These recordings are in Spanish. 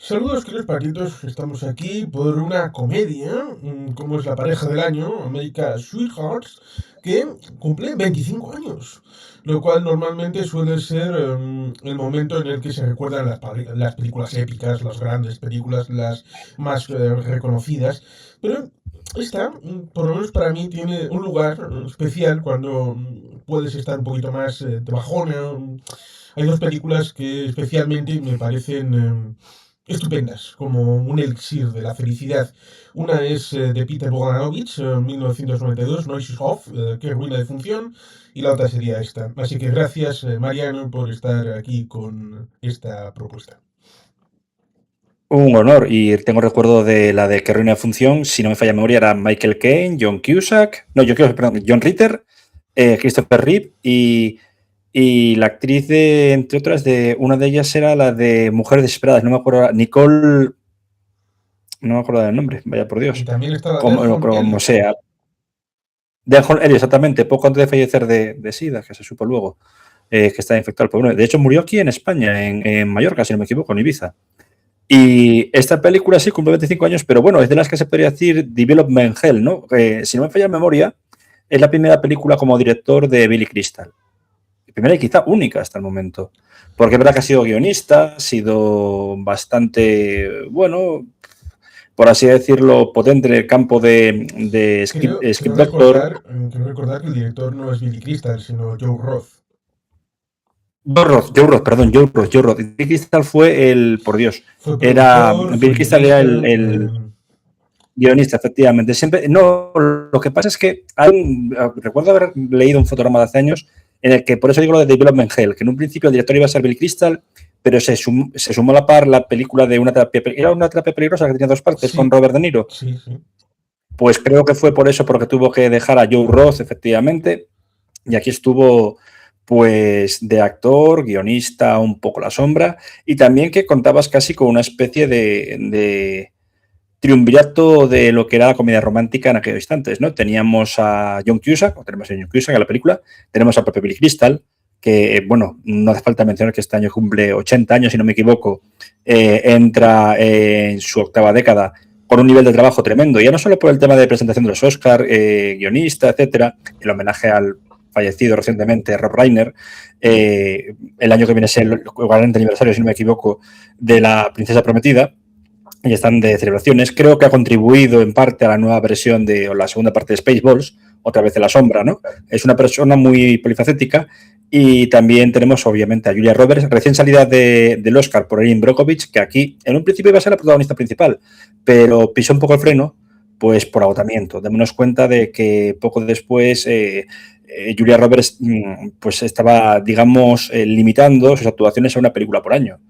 Saludos, queridos patitos. Estamos aquí por una comedia, como es La pareja del año, America Sweethearts, que cumple 25 años, lo cual normalmente suele ser el momento en el que se recuerdan las películas épicas, las grandes películas, las más reconocidas, pero esta, por lo menos para mí, tiene un lugar especial cuando puedes estar un poquito más de bajona. Hay dos películas que especialmente me parecen estupendas, como un elixir de la felicidad. Una es de Peter Bogdanovich, 1992, Noises Off, que ruina de función, y la otra sería esta. Así que gracias, Mariano, por estar aquí con esta propuesta. Un honor, y tengo recuerdo de la de que reunión de función, si no me falla memoria, era Michael Caine, John Ritter, Christopher Reeve y la actriz de, entre otras, de una de ellas era la de Mujeres Desesperadas, no me acuerdo, Nicole, no me acuerdo del nombre, vaya por Y Dios, también estaba como, Denholm como Elliot. sea. Denholm Elliot, exactamente, poco antes de fallecer de SIDA, que se supo luego que estaba infectado el pobre. De hecho, murió aquí en España, en Mallorca, si no me equivoco, en Ibiza. Y esta película sí cumple 25 años, pero bueno, es de las que se podría decir Development Hell, ¿no? Si no me falla la memoria, es la primera película como director de Billy Crystal. Primera y quizá única hasta el momento. Porque es verdad que ha sido guionista, ha sido bastante, bueno, por así decirlo, potente en el campo de Creo script doctor. recordar que el director no es Billy Crystal, sino Joe Roth. Joe Roth. Billy Crystal fue el, por Dios, Fue era, productor, fue Billy Crystal era guionista. el guionista, efectivamente. Siempre, no, lo que pasa es que recuerdo haber leído un fotograma de hace años en el que, por eso digo lo de Development Hell, que en un principio el director iba a ser Bill Crystal, pero se sumó a la par la película de era una terapia peligrosa que tenía dos partes con Sí, Robert De Niro. sí, sí. Pues creo que fue por eso, porque tuvo que dejar a Joe Roth, efectivamente, y aquí estuvo pues de actor, guionista, un poco la sombra, y también que contabas casi con una especie de triunvirato de lo que era la comedia romántica en aquellos instantes, ¿no? Teníamos a John Cusack, o tenemos a John Cusack en la película, tenemos a propio Billy Crystal, que, bueno, no hace falta mencionar que este año cumple 80 años, si no me equivoco, entra en su octava década con un nivel de trabajo tremendo, ya no solo por el tema de presentación de los Oscars, guionista, etcétera, el homenaje al fallecido recientemente Rob Reiner, el año que viene a ser el 40 aniversario, si no me equivoco, de La Princesa Prometida, y están de celebraciones. Creo que ha contribuido en parte a la nueva versión o la segunda parte de Spaceballs, otra vez de la sombra, ¿no? Es una persona muy polifacética. Y también tenemos, obviamente, a Julia Roberts, recién salida del Oscar por Erin Brockovich, que aquí en un principio iba a ser la protagonista principal, pero pisó un poco el freno, pues por agotamiento. Démonos cuenta de que poco después Julia Roberts pues estaba, digamos, limitando sus actuaciones a una película por año.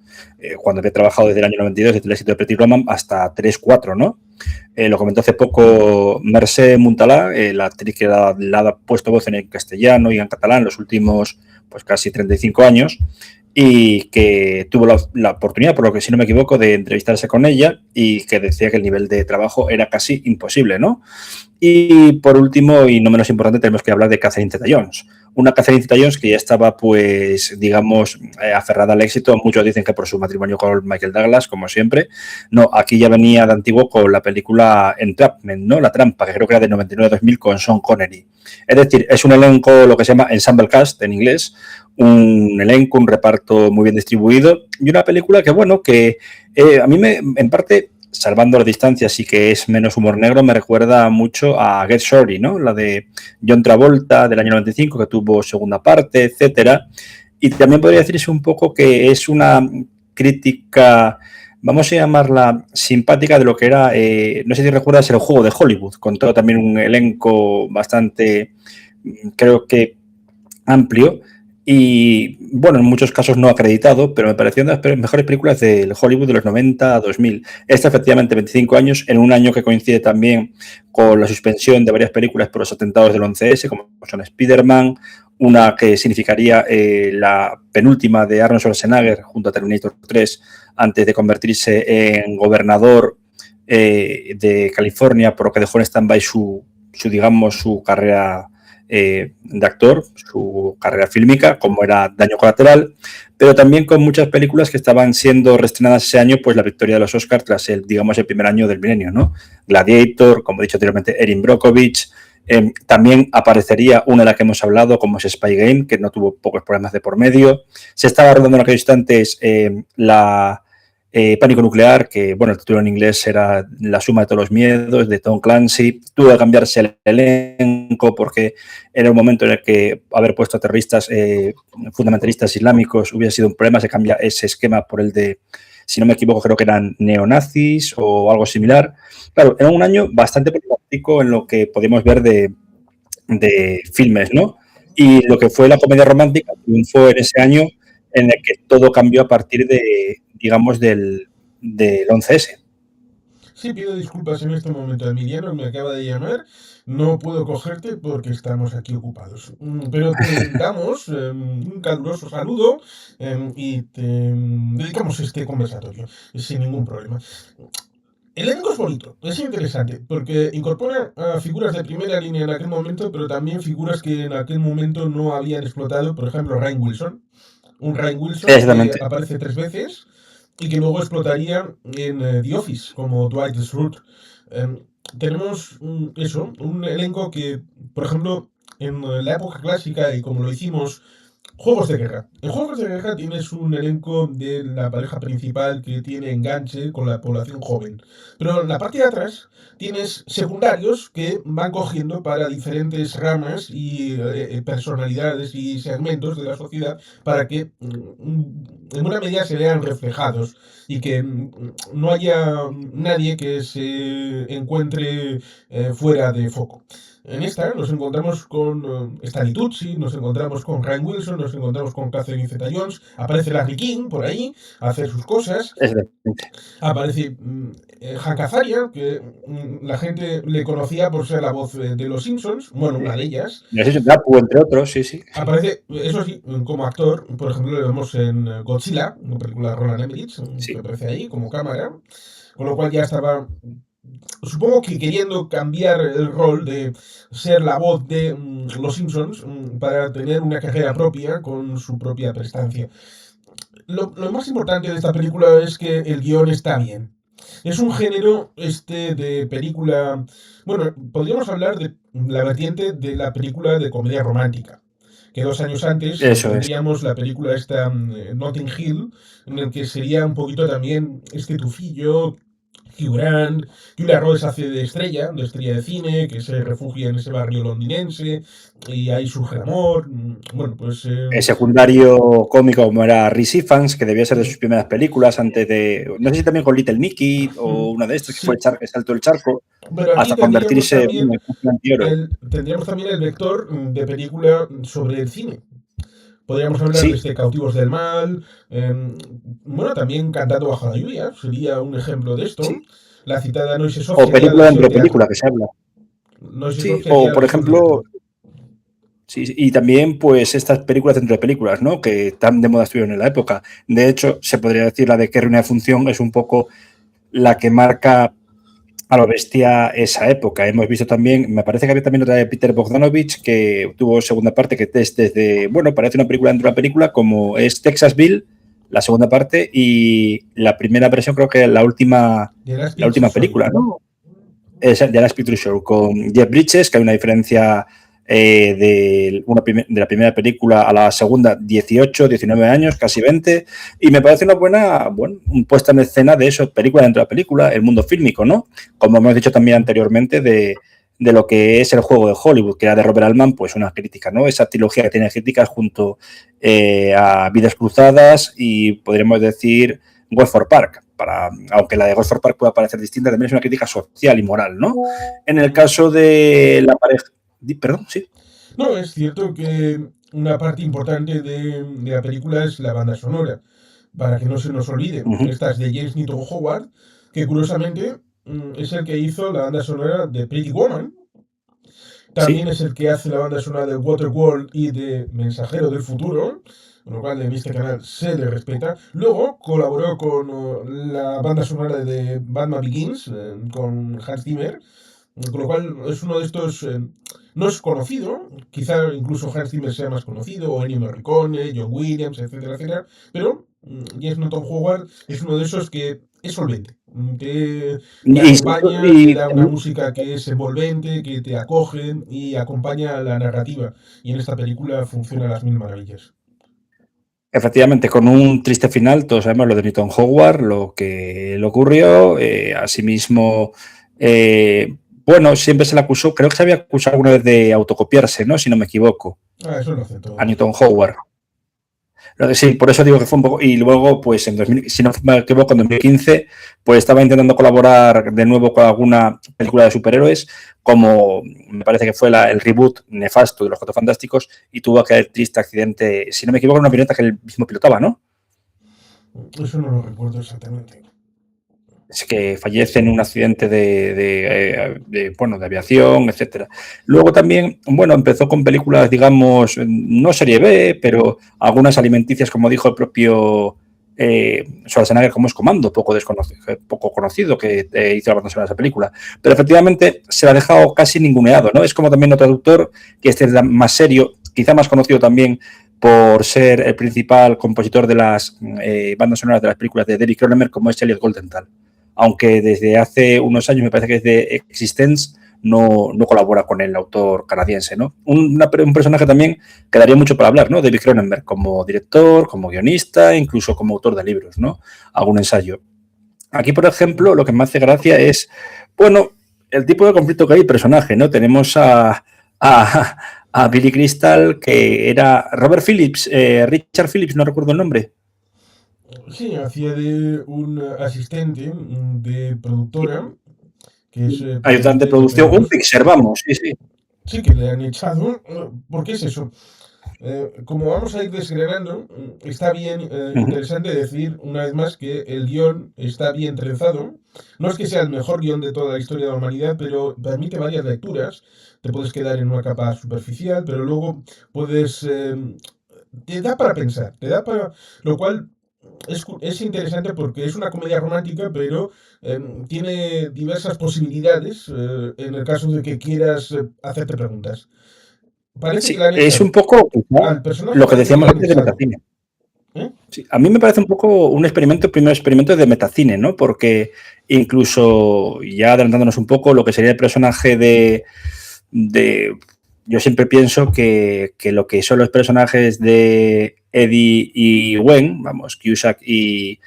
Cuando había trabajado desde el año 92, desde el éxito de Pretty Woman, hasta 3, 4, ¿no? Lo comentó hace poco Mercè Montalà, la actriz que le ha puesto voz en castellano y en catalán los últimos pues casi 35 años, y que tuvo la oportunidad, por lo que si no me equivoco, de entrevistarse con ella y que decía que el nivel de trabajo era casi imposible, ¿no? Y por último, y no menos importante, tenemos que hablar de Catherine Zeta-Jones. Una Catherine Zeta-Jones que ya estaba, pues, digamos, aferrada al éxito. Muchos dicen que por su matrimonio con Michael Douglas, como siempre. No, aquí ya venía de antiguo con la película Entrapment, ¿no? La trampa, que creo que era de 99-2000 con Sean Connery. Es decir, es un elenco, lo que se llama ensemble cast en inglés, un elenco, un reparto muy bien distribuido y una película que, bueno, que a mí en parte, salvando las distancias y que es menos humor negro, me recuerda mucho a Get Shorty, ¿no? La de John Travolta del año 95, que tuvo segunda parte, etcétera. Y también podría decirse un poco que es una crítica, vamos a llamarla simpática, de lo que era, no sé si recuerdas, el juego de Hollywood, con todo también un elenco bastante, creo que amplio, y bueno, en muchos casos no acreditado, pero me pareció una de las mejores películas del Hollywood de los 90 a 2000. Esta, efectivamente, 25 años, en un año que coincide también con la suspensión de varias películas por los atentados del 11S, como son Spider-Man, una que significaría la penúltima de Arnold Schwarzenegger junto a Terminator 3, antes de convertirse en gobernador de California, por lo que dejó en stand-by digamos, su carrera de actor, su carrera fílmica, como era Daño Colateral, pero también con muchas películas que estaban siendo reestrenadas ese año, pues la victoria de los Oscars tras el, digamos, el primer año del milenio, ¿no? Gladiator, como he dicho anteriormente, Erin Brockovich. También aparecería una de la que hemos hablado, como es Spy Game, que no tuvo pocos problemas de por medio. Se estaba rodando en aquellos instantes la Pánico Nuclear, que, bueno, el título en inglés era La suma de todos los miedos, de Tom Clancy. Tuvo que cambiarse el elenco porque era un momento en el que haber puesto a terroristas fundamentalistas islámicos hubiera sido un problema. Se cambia ese esquema por el de, si no me equivoco, creo que eran neonazis o algo similar. Claro, era un año bastante problemático en lo que podíamos ver de filmes, ¿no? Y lo que fue la comedia romántica triunfó en ese año en el que todo cambió a partir de, digamos, del 11S. Sí, pido disculpas en este momento. Emiliano me acaba de llamar. No puedo cogerte porque estamos aquí ocupados. Pero te damos un caluroso saludo y te dedicamos este conversatorio sin ningún problema. El elenco es bonito, es interesante, porque incorpora a figuras de primera línea en aquel momento, pero también figuras que en aquel momento no habían explotado. Por ejemplo, Rainn Wilson. Un Rainn Wilson que Exactamente. aparece 3 veces y que luego explotaría en The Office como Dwight Schrute. Tenemos eso, un elenco que, por ejemplo, en la época clásica y como lo hicimos, Juegos de Guerra. En Juegos de Guerra tienes un elenco de la pareja principal que tiene enganche con la población joven. Pero en la parte de atrás tienes secundarios que van cogiendo para diferentes ramas y personalidades y segmentos de la sociedad para que en una medida se vean reflejados y que no haya nadie que se encuentre fuera de foco. En esta nos encontramos con Stanley Tucci, nos encontramos con Rainn Wilson, nos encontramos con Catherine Zeta-Jones, aparece Larry King por ahí a hacer sus cosas, Exactamente. aparece Hank Azaria, que la gente le conocía por ser la voz de Los Simpsons, bueno, una de ellas. Entre otros, sí, sí. Aparece, eso sí, como actor, por ejemplo, le vemos en Godzilla, una película de Roland Emmerich, Sí. que aparece ahí como cámara, con lo cual ya estaba, supongo que queriendo cambiar el rol de ser la voz de Los Simpsons para tener una carrera propia con su propia prestancia. Lo más importante de esta película es que el guión está bien. Es un género de película. Bueno, podríamos hablar de la vertiente de la película de comedia romántica. Que 2 años antes Eso es. tendríamos la película esta, Notting Hill, en el que sería un poquito también este tufillo. Hugh Grant, Julia Roberts hace de estrella de cine, que se refugia en ese barrio londinense, y ahí surge el amor. Bueno, pues. El secundario cómico como era Rhys Ifans, que debía ser de sus primeras películas antes de, no sé si también con Little Nicky o una de estas, que fue Sí. el salto del charco, Pero aquí hasta convertirse en el antihéroe. tendríamos también el vector de película sobre el cine. Podríamos hablar de Sí. Cautivos del Mal, bueno, también Cantando bajo la lluvia, sería un ejemplo de esto. Sí. La citada Noises Off O sería la película versión dentro de teatro. película, que se habla. Noises Off Sí, sería o la por versión ejemplo, teatro. sí, y también pues estas películas dentro de películas, ¿no? Que tan de moda estuvieron en la época. De hecho, se podría decir la de Qué ruina de función es un poco la que marca a lo bestia esa época. Hemos visto también, me parece que había también otra de Peter Bogdanovich que tuvo segunda parte que es desde, bueno, parece una película dentro de una película, como es Texasville, la segunda parte, y la primera versión creo que la última película, ¿no? Es de Last Picture Show, con Jeff Bridges, que hay una diferencia de la primera película a la segunda, 18, 19 años, casi 20, y me parece una buena puesta en escena de eso, película dentro de la película, el mundo fílmico, ¿no? Como hemos dicho también anteriormente, de lo que es el juego de Hollywood, que era de Robert Altman, pues una crítica, ¿no? Esa trilogía que tiene críticas junto a Vidas Cruzadas y podríamos decir Gosford Park, aunque la de Gosford Park pueda parecer distinta, también es una crítica social y moral, ¿no? En el caso de la pareja... Perdón, sí. No, es cierto que una parte importante de la película es la banda sonora. Para que no se nos olvide, esta es de James Newton Howard, que curiosamente es el que hizo la banda sonora de Pretty Woman. También Sí. es el que hace la banda sonora de Waterworld y de Mensajero del Futuro, con lo cual en este canal se le respeta. Luego colaboró con la banda sonora de Batman Begins, con Hans Zimmer, con lo cual es uno de estos, no es conocido, quizá incluso Hans Zimmer sea más conocido, o Ennio Morricone, John Williams, etcétera, etcétera, pero James Newton Howard es uno de esos que es solvente, que te Y, acompaña, te y da una música que es envolvente, que te acoge y acompaña la narrativa. Y en esta película funciona a las mil maravillas. efectivamente, con un triste final, todos sabemos lo de Newton Howard, lo que le ocurrió. Asimismo, bueno, siempre se le acusó, creo que se había acusado alguna vez de autocopiarse, ¿no? Si no me equivoco, Eso lo hacen a todos. Newton Howard. Sí, por eso digo que fue un poco. Y luego, pues en 2000, si no me equivoco, en 2015, pues estaba intentando colaborar de nuevo con alguna película de superhéroes, como me parece que fue el reboot nefasto de Los Cuatro Fantásticos, y tuvo aquel triste accidente, si no me equivoco, en una avioneta que él mismo pilotaba, ¿no? Eso no lo recuerdo exactamente. Es que fallece en un accidente bueno, de aviación, etcétera. Luego también, bueno, empezó con películas, digamos, no serie B, pero algunas alimenticias, como dijo el propio Schwarzenegger, como es Comando, poco conocido, que hizo la banda sonora de esa película. Pero efectivamente se la ha dejado casi ninguneado, ¿no? Es como también otro autor, que este es más serio, quizá más conocido también por ser el principal compositor de las bandas sonoras de las películas de David Cronenberg, como es Elliot Goldenthal, aunque desde hace unos años, me parece que desde Existence, no colabora con el autor canadiense, ¿no? Un personaje también que daría mucho para hablar, ¿no? David Cronenberg, como director, como guionista, incluso como autor de libros, ¿no? Algún ensayo. Aquí, por ejemplo, lo que me hace gracia es, bueno, el tipo de conflicto que hay personaje, ¿no? Tenemos a Billy Crystal, que era Robert Phillips, Richard Phillips, no recuerdo el nombre. Sí, hacía de un asistente de productora, que es Ayudante de precisamente lo que producción, un vemos. Pixar, vamos, sí, sí. Sí, que le han echado. ¿Por qué es eso? Como vamos a ir desgranando, está bien Uh -huh. interesante decir una vez más que el guión está bien trenzado. No es que sea el mejor guión de toda la historia de la humanidad, pero permite varias lecturas. Te puedes quedar en una capa superficial, pero luego puedes... te da para pensar, te da para... Lo cual es interesante porque es una comedia romántica, pero tiene diversas posibilidades en el caso de que quieras hacerte preguntas. Parece que Sí, le han es un echado. poco Al personaje lo que parece que le decíamos han antes de echado. metacine. ¿Eh? Sí, a mí me parece un poco un experimento, primer experimento de metacine, ¿no? Porque incluso, ya adelantándonos un poco, lo que sería el personaje yo siempre pienso que lo que son los personajes de Eddie y Gwen, vamos, Cusack y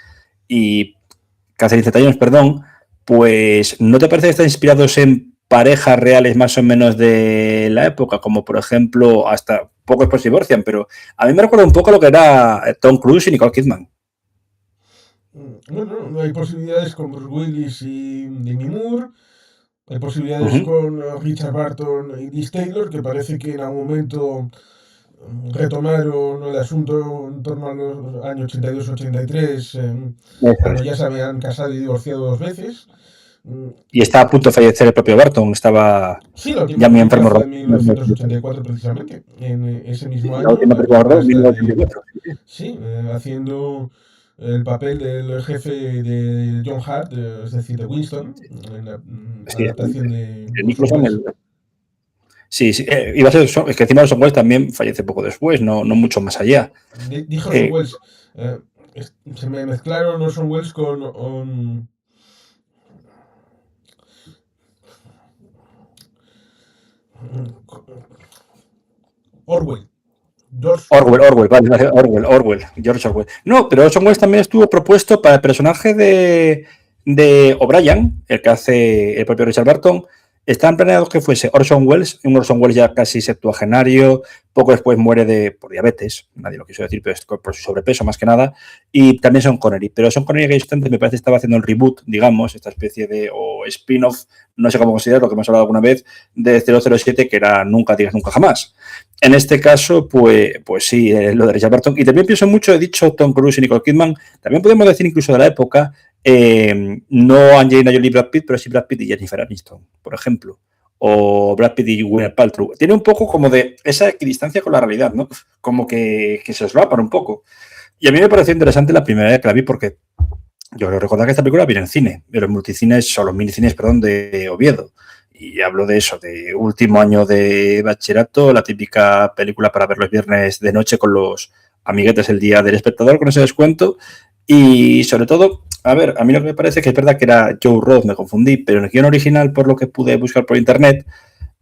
Catherine Zeta-Jones, perdón, pues ¿no te parece que están inspirados en parejas reales más o menos de la época? Como por ejemplo, hasta poco después se divorcian, pero a mí me recuerda un poco a lo que era Tom Cruise y Nicole Kidman. Bueno, no hay posibilidades con Bruce Willis y Demi Moore. Hay Uh posibilidades -huh. con Richard Barton y Liz Taylor, que parece que en algún momento retomaron el asunto en torno a los años 82-83, Eso cuando es. ya se habían casado y divorciado dos veces. Y está a punto de fallecer el propio Barton, estaba Sí, la última ya muy película enfermo. fue en 1984 precisamente, en ese mismo La año, última la película película de esta de, 1984. sí, haciendo el papel del jefe de John Hart, es decir, de Winston, en la Sí, adaptación de Orson Nicholson, Welles. sí, sí, iba a ser, es que encima Orson Welles también fallece poco después, no mucho más allá. Dijo Orson Welles, eh, se me mezclaron Orson Welles con Orwell. George Orwell. George Orwell. No, pero Orson Welles también estuvo propuesto para el personaje de O'Brien, el que hace el propio Richard Barton. Estaban planeados que fuese Orson Welles, un Orson Welles ya casi septuagenario, poco después muere por diabetes, nadie lo quiso decir, pero es por su sobrepeso más que nada, y también Sean Connery. Pero Sean Connery en aquel instante me parece que estaba haciendo el reboot, digamos, esta especie de o spin-off, no sé cómo considerarlo, que hemos hablado alguna vez, de 007, que era Nunca digas nunca jamás. En este caso, pues sí, lo de Richard Barton. Y también pienso mucho, he dicho Tom Cruise y Nicole Kidman, también podemos decir incluso de la época, no Angelina Jolie y Brad Pitt, pero sí Brad Pitt y Jennifer Aniston, por ejemplo. O Brad Pitt y Gwyneth Paltrow. Tiene un poco como de esa equidistancia con la realidad, ¿no? Como que se solapan un poco. Y a mí me pareció interesante la primera vez que la vi porque yo creo recordar que esta película viene en cine, de los multicines, o los minicines, perdón, de Oviedo. Y hablo de eso, de último año de bachillerato, la típica película para ver los viernes de noche con los amiguetes el día del espectador con ese descuento. Y sobre todo, a ver, a mí lo que me parece que es verdad que era Joe Roth, me confundí, pero en el guión original, por lo que pude buscar por internet,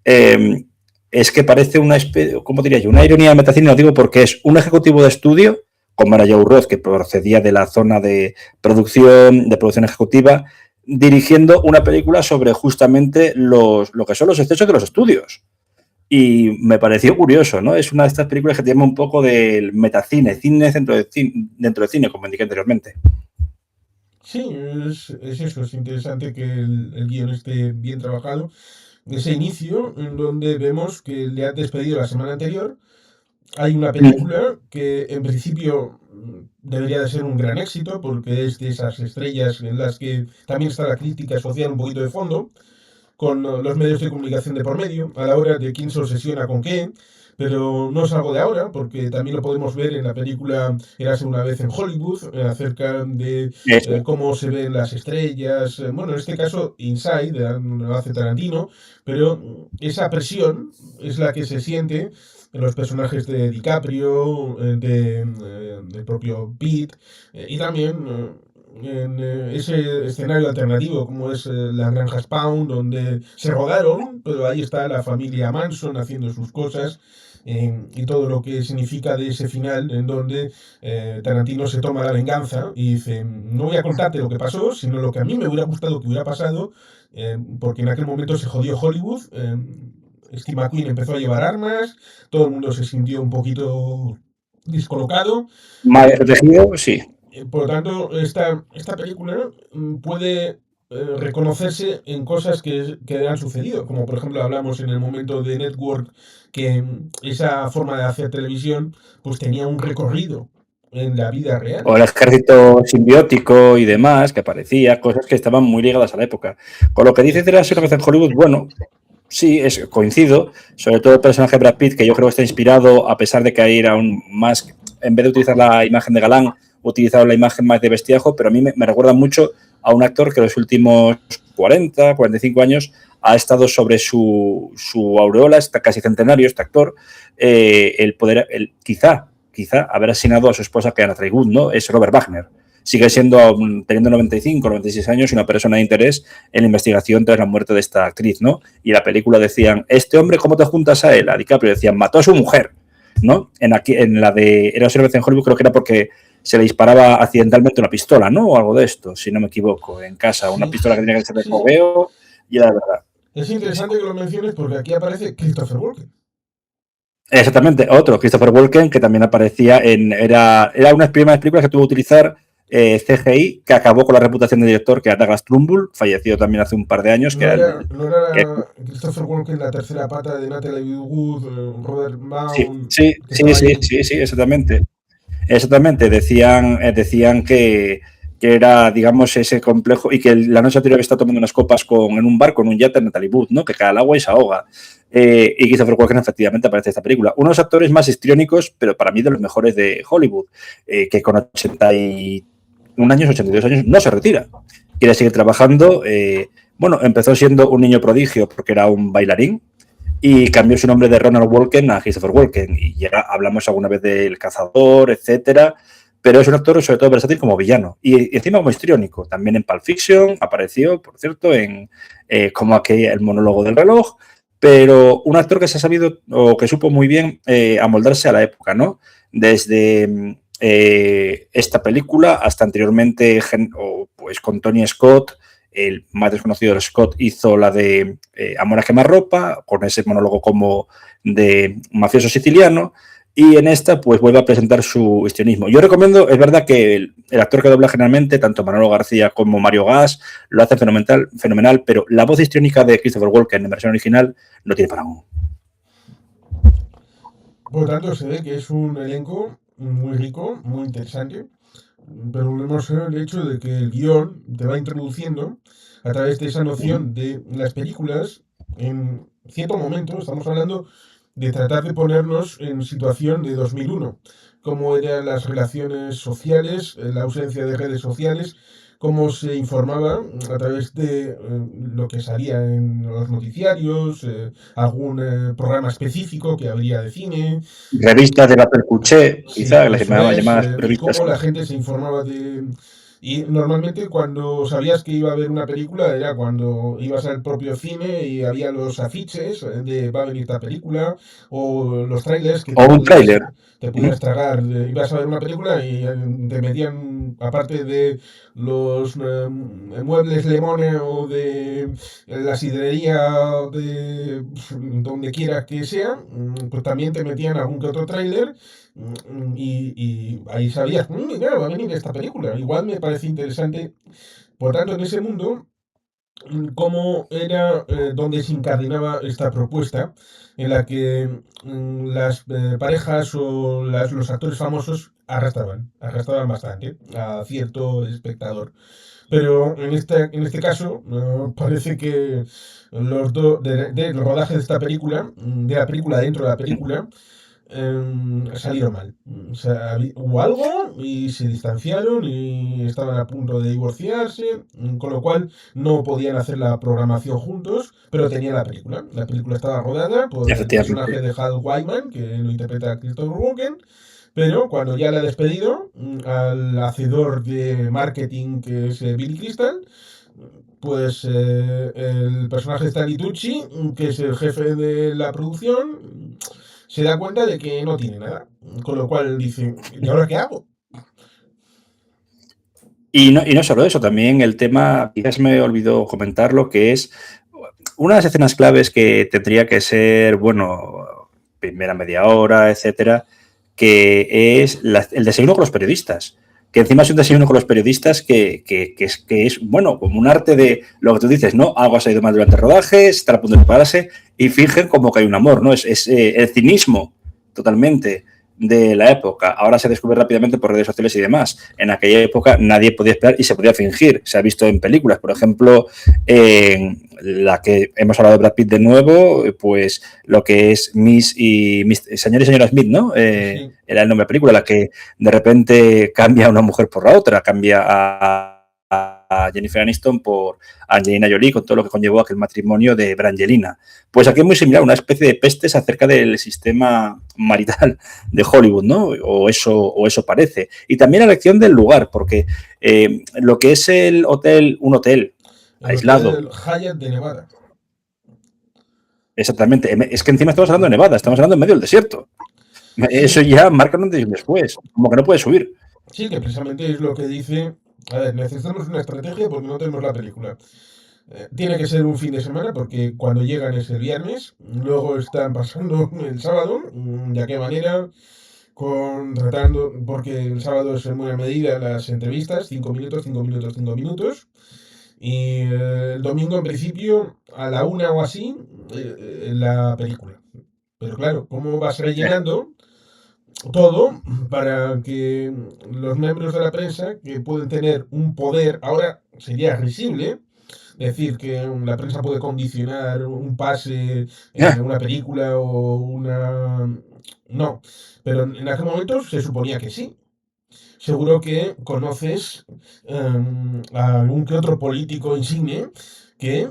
eh, es que parece una especie, ¿cómo diría yo? Una ironía de metacine, lo digo porque es un ejecutivo de estudio, como era Joe Roth, que procedía de la zona de producción ejecutiva, dirigiendo una película sobre justamente lo que son los excesos de los estudios. Y me pareció curioso, ¿no? Es una de estas películas que tiene un poco del metacine, cine dentro del cine, como indiqué anteriormente. Sí, es eso, es interesante que el guión esté bien trabajado. Ese inicio en donde vemos que le han despedido la semana anterior. Hay una película que en principio debería de ser un gran éxito porque es de esas estrellas en las que también está la crítica social un poquito de fondo, con los medios de comunicación de por medio, a la hora de quién se obsesiona con qué, pero no es algo de ahora, porque también lo podemos ver en la película Érase una vez en Hollywood, acerca de Eso. cómo se ven las estrellas, bueno, en este caso Inside, lo hace Tarantino, pero esa presión es la que se siente en los personajes de DiCaprio, del propio Pete, y también en ese escenario alternativo como es la Granja Spawn, donde se rodaron, pero ahí está la familia Manson haciendo sus cosas. Y todo lo que significa de ese final en donde Tarantino se toma la venganza y dice, no voy a contarte lo que pasó, sino lo que a mí me hubiera gustado que hubiera pasado, porque en aquel momento se jodió Hollywood, Steve McQueen empezó a llevar armas, todo el mundo se sintió un poquito descolocado. Mal elegido, sí. Por lo tanto, esta película puede reconocerse en cosas que han sucedido, como por ejemplo hablamos en el momento de Network, que esa forma de hacer televisión pues tenía un recorrido en la vida real. O el ejército simbiótico y demás, que aparecía, cosas que estaban muy ligadas a la época. Con lo que dice Érase una vez en Hollywood, bueno, sí, coincido, sobre todo el personaje de Brad Pitt, que yo creo que está inspirado, a pesar de que ahí era aún más, en vez de utilizar la imagen de galán, utilizado la imagen más de bestiajo, pero a mí me recuerda mucho a un actor que en los últimos 40, 45 años ha estado sobre su aureola, está casi centenario este actor, el poder, quizá haber asesinado a su esposa, que era Trey Good, ¿no? Es Robert Wagner. Sigue siendo, teniendo 95, 96 años, una persona de interés en la investigación tras la muerte de esta actriz, ¿no? Y en la película decían, este hombre, ¿cómo te juntas a él? A DiCaprio decían, mató a su mujer, ¿no? En la de Érase una vez en Hollywood creo que era porque se le disparaba accidentalmente una pistola, ¿no? O algo de esto, si no me equivoco, en casa, una Sí, pistola que tenía que ser de sí. fogueo y era de verdad. Es interesante que lo menciones porque aquí aparece Christopher Walken. Exactamente, otro, Christopher Walken, que también aparecía era una de las primeras películas que tuvo que utilizar CGI, que acabó con la reputación de director, que era Douglas Trumbull, fallecido también hace un par de años, que ¿No era era, no que, era Christopher Walken la tercera pata de Natalie Wood, Robert sí, Vaughn, sí, que sí, estaba sí, ahí? sí, sí, exactamente. Exactamente, decían que era, digamos, ese complejo y que la noche anterior había estado tomando unas copas en un bar con un yate en Natalie Wood, ¿no? Que cae al agua y se ahoga. Y Christopher Walken efectivamente aparece en esta película. Unos actores más histriónicos, pero para mí de los mejores de Hollywood, que con 81 años, 82 años, no se retira. Quiere seguir trabajando. Bueno, empezó siendo un niño prodigio porque era un bailarín, y cambió su nombre de Ronald Walken a Christopher Walken. Y ya hablamos alguna vez del cazador, etcétera. Pero es un actor sobre todo versátil como villano. Y encima como histriónico. También en Pulp Fiction apareció, por cierto, en como aquel, el monólogo del reloj. Pero un actor que se ha sabido o que supo muy bien amoldarse a la época, ¿no? Desde esta película hasta anteriormente, pues con Tony Scott, el más desconocido de Scott hizo la de Amor a quemarropa, con ese monólogo como de mafioso siciliano, y en esta pues vuelve a presentar su histrionismo. Yo recomiendo, es verdad que el actor que dobla generalmente, tanto Manolo García como Mario Gas, lo hace fenomenal, pero la voz histriónica de Christopher Walken en versión original no tiene parangón. Por lo tanto, se ve que es un elenco muy rico, muy interesante, pero volvemos al hecho de que el guión te va introduciendo a través de esa noción de las películas en cierto momento, estamos hablando de tratar de ponernos en situación de 2001. cómo eran las relaciones sociales, la ausencia de redes sociales, cómo se informaba a través de lo que salía en los noticiarios, algún programa específico que habría de cine. Revistas de papel cuché, Sí, quizá, las eso es. llamadas Y revistas. cómo la gente se informaba de... Y normalmente cuando sabías que iba a haber una película era cuando ibas al propio cine y había los afiches de va a venir esta película o los trailers que O un tráiler. te Ujú. podías tragar. Ibas a ver una película y te metían, aparte de los muebles Lemone o de la sidrería de donde quiera que sea, pues también te metían algún que otro tráiler y ahí sabías, mira, va a venir esta película. Igual me parece interesante, por tanto, en ese mundo, cómo era donde se incardinaba esta propuesta, en la que las parejas o los actores famosos arrastraban bastante a cierto espectador. Pero en este caso, parece que del rodaje de esta película, de la película dentro de la película, salieron mal. O sea, hubo algo y se distanciaron y estaban a punto de divorciarse, con lo cual no podían hacer la programación juntos, pero tenían la película. La película estaba rodada por el Efectivamente. personaje de Hal Wyman, que lo interpreta Christopher Walken, pero cuando ya le ha despedido al hacedor de marketing, que es Billy Crystal, pues el personaje de Stanley Tucci, que es el jefe de la producción, se da cuenta de que no tiene nada. Con lo cual dice, ¿y ahora qué hago? Y no solo eso, también el tema, quizás me olvidó comentarlo, que es una de las escenas claves que tendría que ser, bueno, primera media hora, etcétera, que es el desayuno con los periodistas. Que encima es un desayuno con los periodistas que es, bueno, como un arte de lo que tú dices, ¿no? Algo ha salido mal durante el rodaje, está a punto de prepararse y fingen como que hay un amor, ¿no? Es el cinismo totalmente de la época. Ahora se descubre rápidamente por redes sociales y demás. En aquella época nadie podía esperar y se podía fingir. Se ha visto en películas, por ejemplo, en la que hemos hablado de Brad Pitt de nuevo, pues lo que es Señor y Señora Smith, ¿no? Sí. Era el nombre de la película, la que de repente cambia a una mujer por la otra, cambia a Jennifer Aniston por Angelina Jolie, con todo lo que conllevó aquel matrimonio de Brangelina. Pues aquí es muy similar, una especie de pestes acerca del sistema marital de Hollywood, ¿no? O eso parece. Y también la elección del lugar, porque lo que es el hotel, un hotel El aislado, Hotel Hyatt de Nevada. exactamente, es que encima estamos hablando de Nevada, estamos hablando en medio del desierto. Eso Sí, ya marca un antes y un después, como que no puedes subir. sí, que precisamente es lo que dice. A ver, necesitamos una estrategia porque no tenemos la película. Tiene que ser un fin de semana porque cuando llegan es el viernes, luego están pasando el sábado, de qué manera, tratando, porque el sábado es en buena medida las entrevistas, 5 minutos, 5 minutos, 5 minutos, y el domingo en principio a la una o así, la película. Pero claro, ¿cómo vas rellenando todo para que los miembros de la prensa, que pueden tener un poder, ahora sería risible, decir que la prensa puede condicionar un pase en una película o una... No, pero en aquel momento se suponía que sí. Seguro que conoces a algún que otro político insigne que,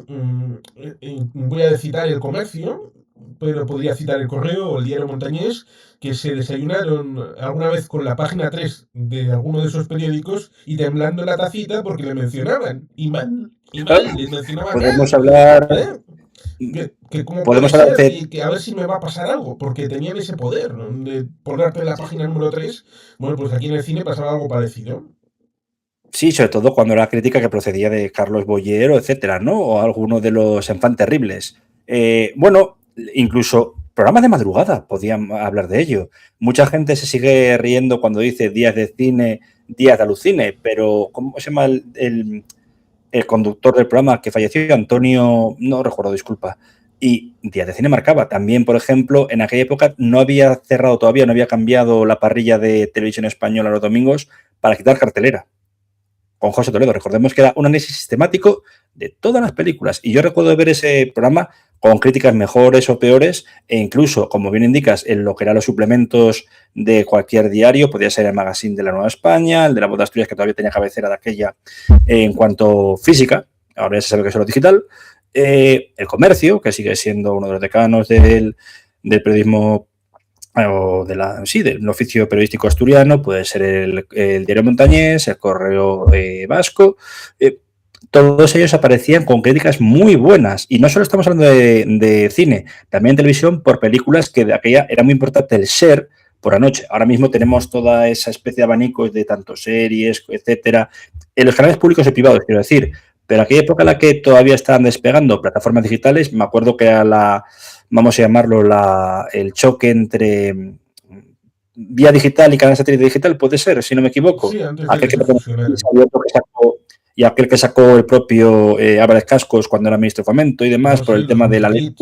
voy a citar el comercio, pero podría citar el Correo o el Diario Montañés, que se desayunaron alguna vez con la página 3 de alguno de esos periódicos y temblando la tacita porque le mencionaban. Y mal, les mencionaban mal. Podemos hablar, ¿Eh? Que cómo puede podemos hablar ser de y que a ver si me va a pasar algo, porque tenían ese poder, ¿no? De ponerte en la página número 3. Bueno, pues aquí en el cine pasaba algo parecido. sí, sobre todo cuando era crítica que procedía de Carlos Bollero, etcétera, ¿no? O alguno de los Enfant Terribles. Bueno, incluso programas de madrugada podían hablar de ello. Mucha gente se sigue riendo cuando dice días de cine, días de alucine, pero ¿cómo se llama el conductor del programa que falleció? Antonio, no recuerdo, disculpa. Y Días de Cine marcaba. También, por ejemplo, en aquella época no había cerrado todavía, no había cambiado la parrilla de televisión española los domingos para quitar cartelera. con José Toledo. Recordemos que era un análisis sistemático de todas las películas. Y yo recuerdo ver ese programa con críticas mejores o peores, e incluso, como bien indicas, en lo que eran los suplementos de cualquier diario, podía ser el Magazine de la Nueva España, el de la Voz de Asturias, que todavía tenía cabecera de aquella en cuanto física, ahora ya se sabe que es solo digital, el Comercio, que sigue siendo uno de los decanos del periodismo o del oficio periodístico asturiano, puede ser el Diario Montañés, el Correo Vasco. Todos ellos aparecían con críticas muy buenas. Y no solo estamos hablando de cine, también televisión por películas que de aquella era muy importante el ser por la noche. Ahora mismo tenemos toda esa especie de abanicos de tanto series, etcétera, en los canales públicos y privados, quiero decir. Pero aquella época en la que todavía estaban despegando plataformas digitales, me acuerdo que era vamos a llamarlo el choque entre vía digital y canal satélite digital, puede ser, si no me equivoco. Sí, antes de que se fusionaran. Y aquel que sacó el propio Álvarez Cascos cuando era ministro de Fomento y demás, por el tema de la ley.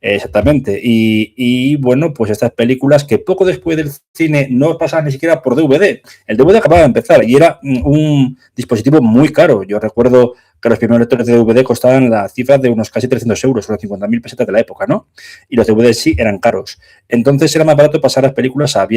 Exactamente. Y bueno, pues estas películas que poco después del cine no pasaban ni siquiera por DVD. El DVD acababa de empezar y era un dispositivo muy caro. Yo recuerdo que los primeros lectores de DVD costaban la cifra de unos casi 300 euros, unos 50.000 pesetas de la época, ¿no? Y los DVD sí eran caros. Entonces era más barato pasar las películas a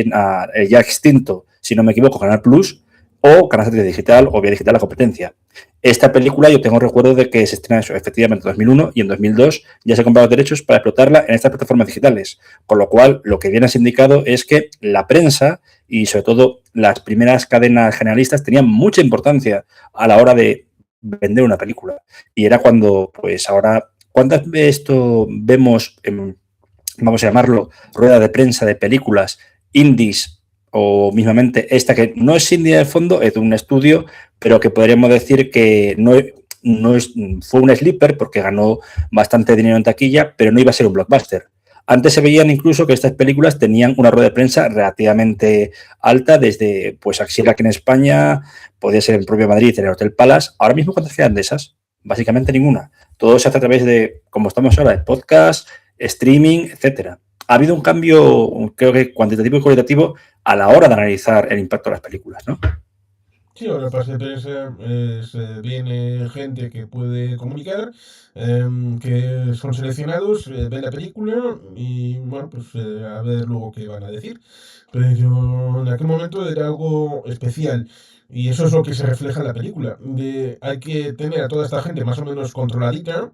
ya extinto, si no me equivoco, Canal Plus o Canal Satélite Digital o vía digital la competencia. Esta película yo tengo recuerdo de que se estrena efectivamente en 2001 y en 2002 ya se compraron los derechos para explotarla en estas plataformas digitales, con lo cual lo que bien has indicado es que la prensa y sobre todo las primeras cadenas generalistas tenían mucha importancia a la hora de vender una película. Y era cuando, pues ahora, ¿cuántas veces esto vemos, vamos a llamarlo, rueda de prensa de películas indies o mismamente esta que no es indie de fondo, es de un estudio, pero que podríamos decir que fue un sleeper porque ganó bastante dinero en taquilla, pero no iba a ser un blockbuster. Antes se veían incluso que estas películas tenían una rueda de prensa relativamente alta, desde, pues aquí en España, podía ser en el propio Madrid, en el Hotel Palace. Ahora mismo, ¿cuántas quedan de esas? Básicamente ninguna. Todo se hace a través de, como estamos ahora, de podcast, streaming, etcétera. Ha habido un cambio, creo que cuantitativo y cualitativo, a la hora de analizar el impacto de las películas, ¿no? Sí, ahora para de prensa viene gente que puede comunicar, que son seleccionados, ven la película y bueno, pues a ver luego qué van a decir. Pero en aquel momento era algo especial y eso es lo que se refleja en la película. Hay que tener a toda esta gente más o menos controladita,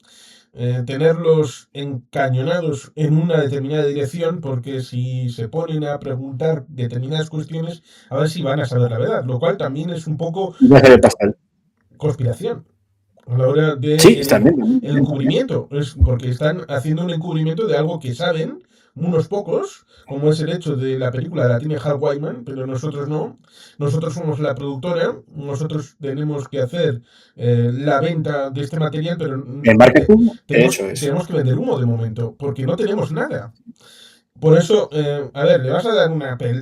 tenerlos encañonados en una determinada dirección, porque si se ponen a preguntar determinadas cuestiones, a ver si van a saber la verdad, lo cual también es un poco conspiración a la hora de sí, el encubrimiento, es porque están haciendo un encubrimiento de algo que saben unos pocos, como es el hecho de la película la tiene Hal Wyman, pero nosotros no. Nosotros somos la productora, nosotros tenemos que hacer la venta de este material, pero el marketing, tenemos que vender humo de momento, porque no tenemos nada. Por eso, a ver, le vas a dar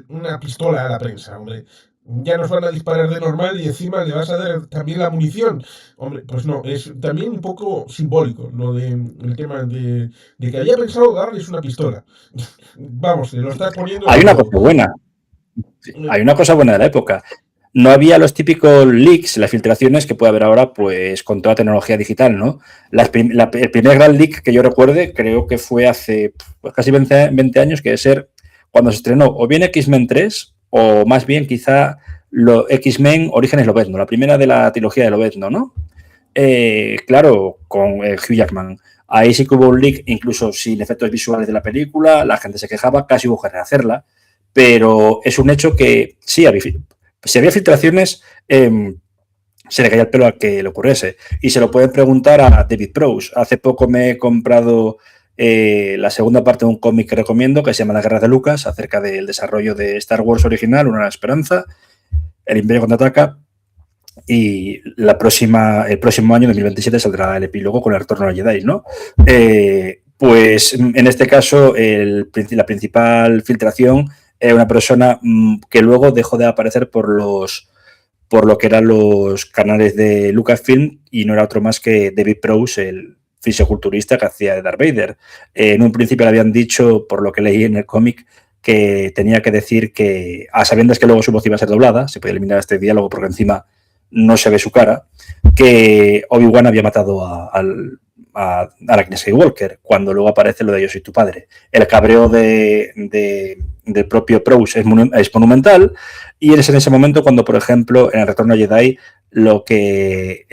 una pistola a la prensa, hombre. Ya nos van a disparar de normal y encima le vas a dar también la munición. Hombre, pues no, es también un poco simbólico lo de el tema de que había pensado darles una pistola. Vamos, se lo estás poniendo. Hay una cosa buena. Hay una cosa buena de la época. No había los típicos leaks, las filtraciones que puede haber ahora, pues con toda tecnología digital, ¿no? El primer gran leak que yo recuerde, creo que fue hace pues, casi 20 años, que debe ser cuando se estrenó o bien X-Men 3 o más bien quizá X-Men Orígenes Lobezno, la primera de la trilogía de Lobezno, ¿no? Claro, con Hugh Jackman. Ahí sí que hubo un leak, incluso sin efectos visuales de la película, la gente se quejaba, casi hubo que rehacerla, pero es un hecho que sí, si había filtraciones, se le caía el pelo a que le ocurriese. Y se lo pueden preguntar a David Prowse. Hace poco me he comprado la segunda parte de un cómic que recomiendo, que se llama La Guerra de Lucas, acerca del desarrollo de Star Wars original, Una Nueva Esperanza, El Imperio Contraataca, y el próximo año, 2027, saldrá el epílogo con el retorno a los Jedi, ¿no? Pues en este caso, la principal filtración era una persona que luego dejó de aparecer por lo que eran los canales de Lucasfilm y no era otro más que David Prowse, el fisioculturista que hacía de Darth Vader. En un principio le habían dicho, por lo que leí en el cómic, que tenía que decir que, a sabiendas que luego su voz iba a ser doblada, se podía eliminar este diálogo porque encima no se ve su cara, que Obi-Wan había matado a Anakin Skywalker, cuando luego aparece lo de yo soy tu padre. El cabreo del propio Prowse es monumental, y es en ese momento cuando, por ejemplo, en el Retorno a Jedi, lo que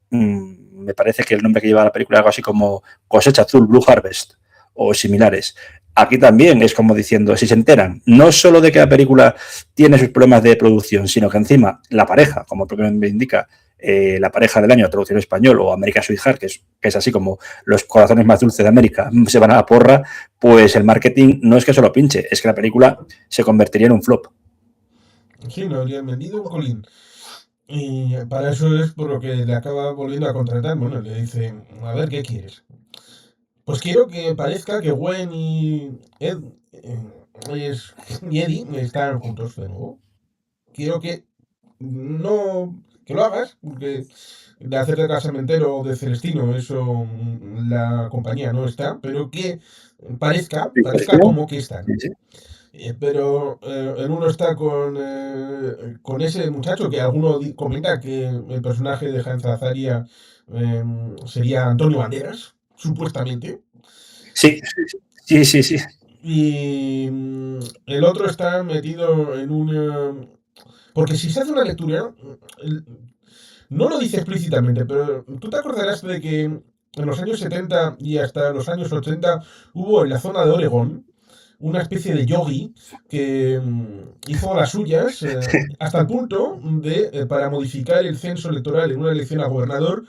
me parece que el nombre que lleva la película es algo así como Cosecha Azul, Blue Harvest, o similares. Aquí también es como diciendo, si se enteran, no solo de que la película tiene sus problemas de producción, sino que encima la pareja, como el propio nombre indica, la pareja del año, traducción en español, o América Sweetheart, que es así como los corazones más dulces de América, se van a la porra, pues el marketing no es que solo pinche, es que la película se convertiría en un flop. Sí, no habrían vendido un colín. Y para eso es por lo que le acaba volviendo a contratar. Bueno, le dice, a ver, ¿qué quieres? Pues quiero que parezca que Gwen y y Eddie están juntos de nuevo. Quiero que no que lo hagas, porque de hacer de casamentero o de Celestino, eso la compañía no está, pero que parezca como que están. Sí, sí. Pero el uno está con ese muchacho que alguno comenta que el personaje de Hans Azaria sería Antonio Banderas, supuestamente. Sí, sí, sí, sí. Y el otro está metido en una... Porque si se hace una lectura, no lo dice explícitamente, pero tú te acordarás de que en los años 70 y hasta los años 80 hubo en la zona de Oregón una especie de yogi que hizo las suyas hasta el punto de, para modificar el censo electoral en una elección a gobernador,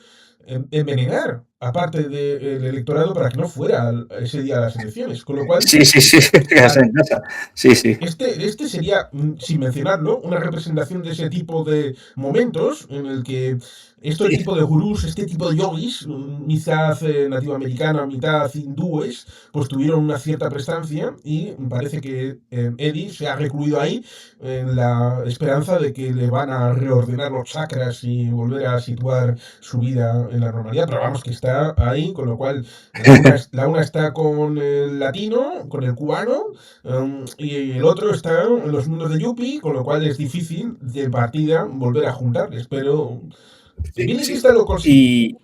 envenenar a parte del electorado para que no fuera ese día a las elecciones. Con lo cual, Sí, sí, sí, quedarse en casa. Sí, sí. este sería, sin mencionarlo, una representación de ese tipo de momentos en el que este Sí. tipo de gurús, este tipo de yogis, mitad nativoamericana, mitad hindúes, pues tuvieron una cierta prestancia y parece que Eddie se ha recluido ahí en la esperanza de que le van a reordenar los chakras y volver a situar su vida en la normalidad, pero vamos que está ahí, con lo cual la una está con el latino, con el cubano, y el otro está en los mundos de Yuppie, con lo cual es difícil de partida volver a juntarles, pero Sí, Billy sí. Crystal lo consigue. Y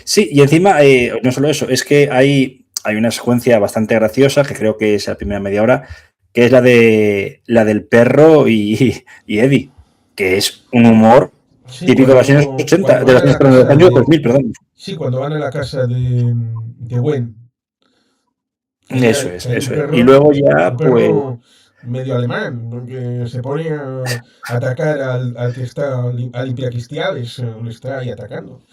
sí, y encima, no solo eso, es que hay una secuencia bastante graciosa, que creo que es la primera media hora, que es la del perro y Eddie, que es un humor Sí, típico de los años 80, cuando de van los a años, la perdón, de los casa años de... 2000, perdón. Sí, cuando van a la casa de Gwen, Eso que es, hay eso es. Y luego ya, un pues, perro medio alemán, que se pone a atacar al que está a limpiacristiales, le está ahí atacando.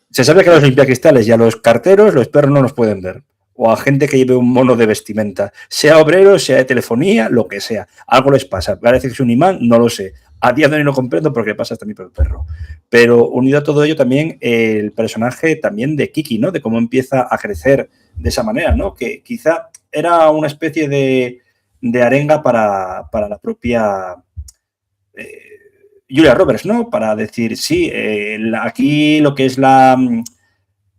se sabe que a los limpiacristales y a los carteros los perros no nos pueden ver. O a gente que lleve un mono de vestimenta. Sea obrero, sea de telefonía, lo que sea. Algo les pasa. Parece que es un imán, no lo sé. A día de hoy no comprendo por qué pasa también por el perro. Pero unido a todo ello también el personaje también de Kiki, ¿no? De cómo empieza a crecer de esa manera, ¿no? Que quizá era una especie de arenga para la propia Julia Roberts, ¿no? Para decir, sí, aquí lo que es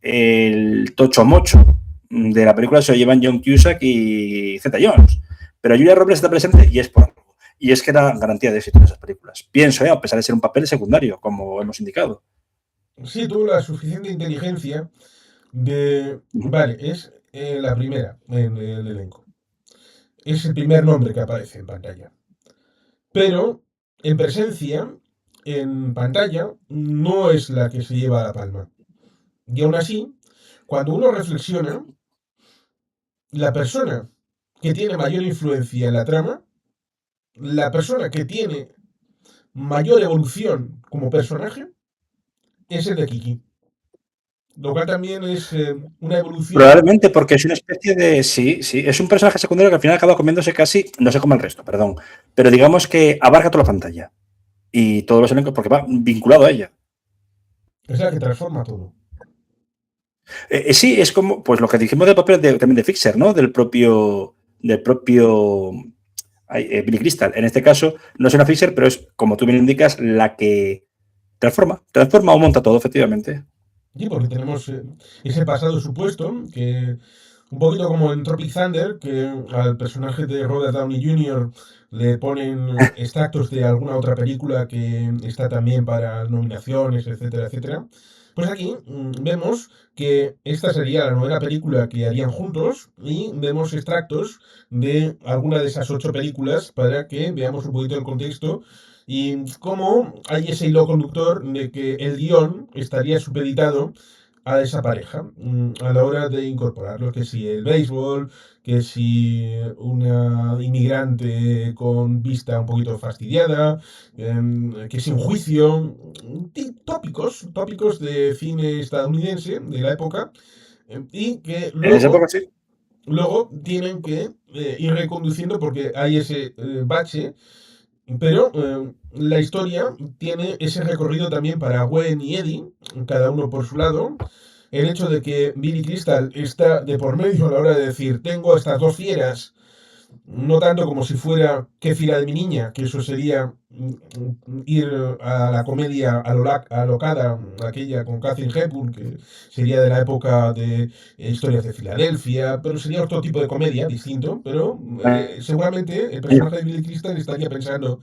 el tocho mocho de la película se lo llevan John Cusack y Zeta Jones. Pero Julia Roberts está presente y es por algo. Y es que era garantía de éxito en esas películas. Pienso, a pesar de ser un papel secundario, como hemos indicado. Sí, tuvo la suficiente inteligencia de... Vale, es la primera en el elenco. Es el primer nombre que aparece en pantalla. Pero en presencia, en pantalla, no es la que se lleva la palma. Y aún así, cuando uno reflexiona, la persona que tiene mayor influencia en la trama, la persona que tiene mayor evolución como personaje, es el de Kiki. Lo cual también es una evolución. Probablemente porque es una especie de. Sí, sí, es un personaje secundario que al final acaba comiéndose casi. No sé cómo el resto, perdón. Pero digamos que abarca toda la pantalla. Y todos los elencos, porque va vinculado a ella. Es la que transforma todo. Sí, es como pues lo que dijimos del papel también de Fixer, ¿no? Del propio Billy Crystal. En este caso, no es una Fixer, pero es, como tú bien indicas, la que transforma o monta todo, efectivamente. Sí, porque tenemos ese pasado supuesto, que un poquito como en Tropic Thunder, que al personaje de Robert Downey Jr. le ponen extractos de alguna otra película que está también para nominaciones, etcétera, etcétera. Pues aquí vemos que esta sería la novena película que harían juntos y vemos extractos de alguna de esas 8 películas para que veamos un poquito el contexto y cómo hay ese hilo conductor de que el guión estaría supeditado a esa pareja a la hora de incorporarlo, que si el béisbol, que si una inmigrante con vista un poquito fastidiada, que si un juicio, tópicos de cine estadounidense de la época, y que En esa luego época sí. tienen que ir reconduciendo porque hay ese bache, pero la historia tiene ese recorrido también para Gwen y Eddie, cada uno por su lado. El hecho de que Billy Crystal está de por medio a la hora de decir, tengo estas dos fieras, no tanto como si fuera qué fila de mi niña, que eso sería ir a la comedia alocada, aquella con Catherine Hepburn, que sería de la época de historias de Filadelfia, pero sería otro tipo de comedia, distinto, pero seguramente el personaje de Billy Crystal estaría pensando,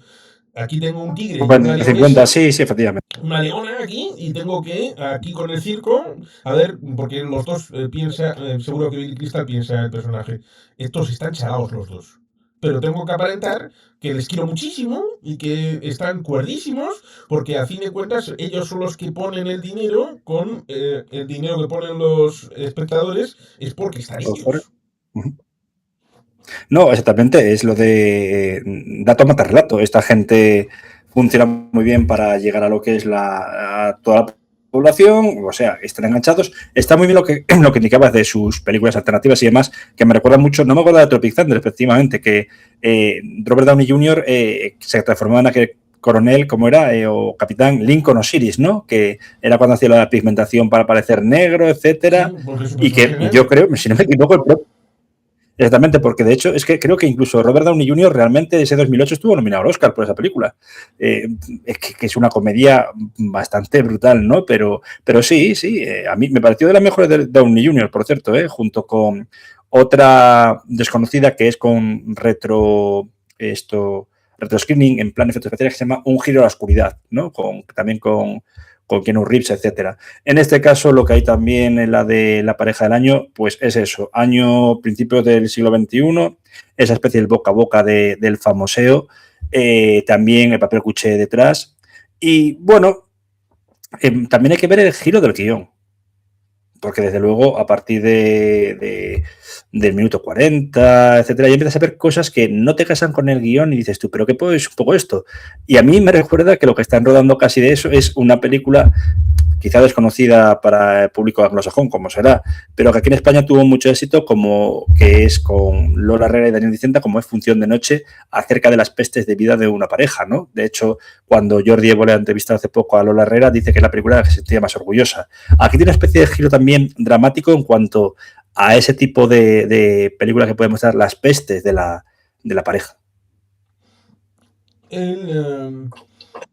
aquí tengo un tigre y una 50, leonesa, sí, sí, efectivamente. una leona aquí y tengo que aquí con el circo, a ver, porque los dos seguro que Billy Crystal piensa el personaje, estos están chalados los dos, pero tengo que aparentar que les quiero muchísimo y que están cuerdísimos, porque a fin de cuentas ellos son los que ponen el dinero, con el dinero que ponen los espectadores es porque están ellos. No, exactamente, es lo de dato mata relato. Esta gente funciona muy bien para llegar a lo que es a toda la población, o sea, están enganchados. Está muy bien lo que indicabas de sus películas alternativas y demás, que me recuerda mucho, no me acuerdo de Tropic Thunder, efectivamente, que Robert Downey Jr. Se transformó en aquel coronel, como era, o capitán Lincoln Osiris, ¿no? Que era cuando hacía la pigmentación para parecer negro, etcétera, Sí, porque su y que personaje yo creo, si no me equivoco, el propio exactamente, porque de hecho es que creo que incluso Robert Downey Jr. realmente ese 2008 estuvo nominado al Oscar por esa película. Es que es una comedia bastante brutal, ¿no? Pero sí, sí, a mí me pareció de las mejores de Downey Jr., por cierto, junto con otra desconocida que es con retro screening en plan efectos especiales que se llama Un giro a la oscuridad, ¿no? También con Keanu Reeves, etcétera. En este caso, lo que hay también en la de la pareja del año, pues es eso, principios del siglo XXI, esa especie del boca a boca del famoseo, también el papel cuché detrás. Y bueno, también hay que ver el giro del guión, porque desde luego a partir del minuto 40, etcétera, ya empiezas a ver cosas que no te casan con el guión y dices tú, pero ¿qué es un poco esto? Y a mí me recuerda que lo que están rodando casi de eso es una película quizá desconocida para el público anglosajón, como será, pero que aquí en España tuvo mucho éxito, como que es con Lola Herrera y Daniel Dicenta, como es Función de Noche, acerca de las pestes de vida de una pareja, ¿no? De hecho, cuando Jordi Évole ha entrevistado hace poco a Lola Herrera, dice que es la película de la que se sentía más orgullosa. Aquí tiene una especie de giro también dramático en cuanto a ese tipo de película que puede mostrar las pestes de la pareja. En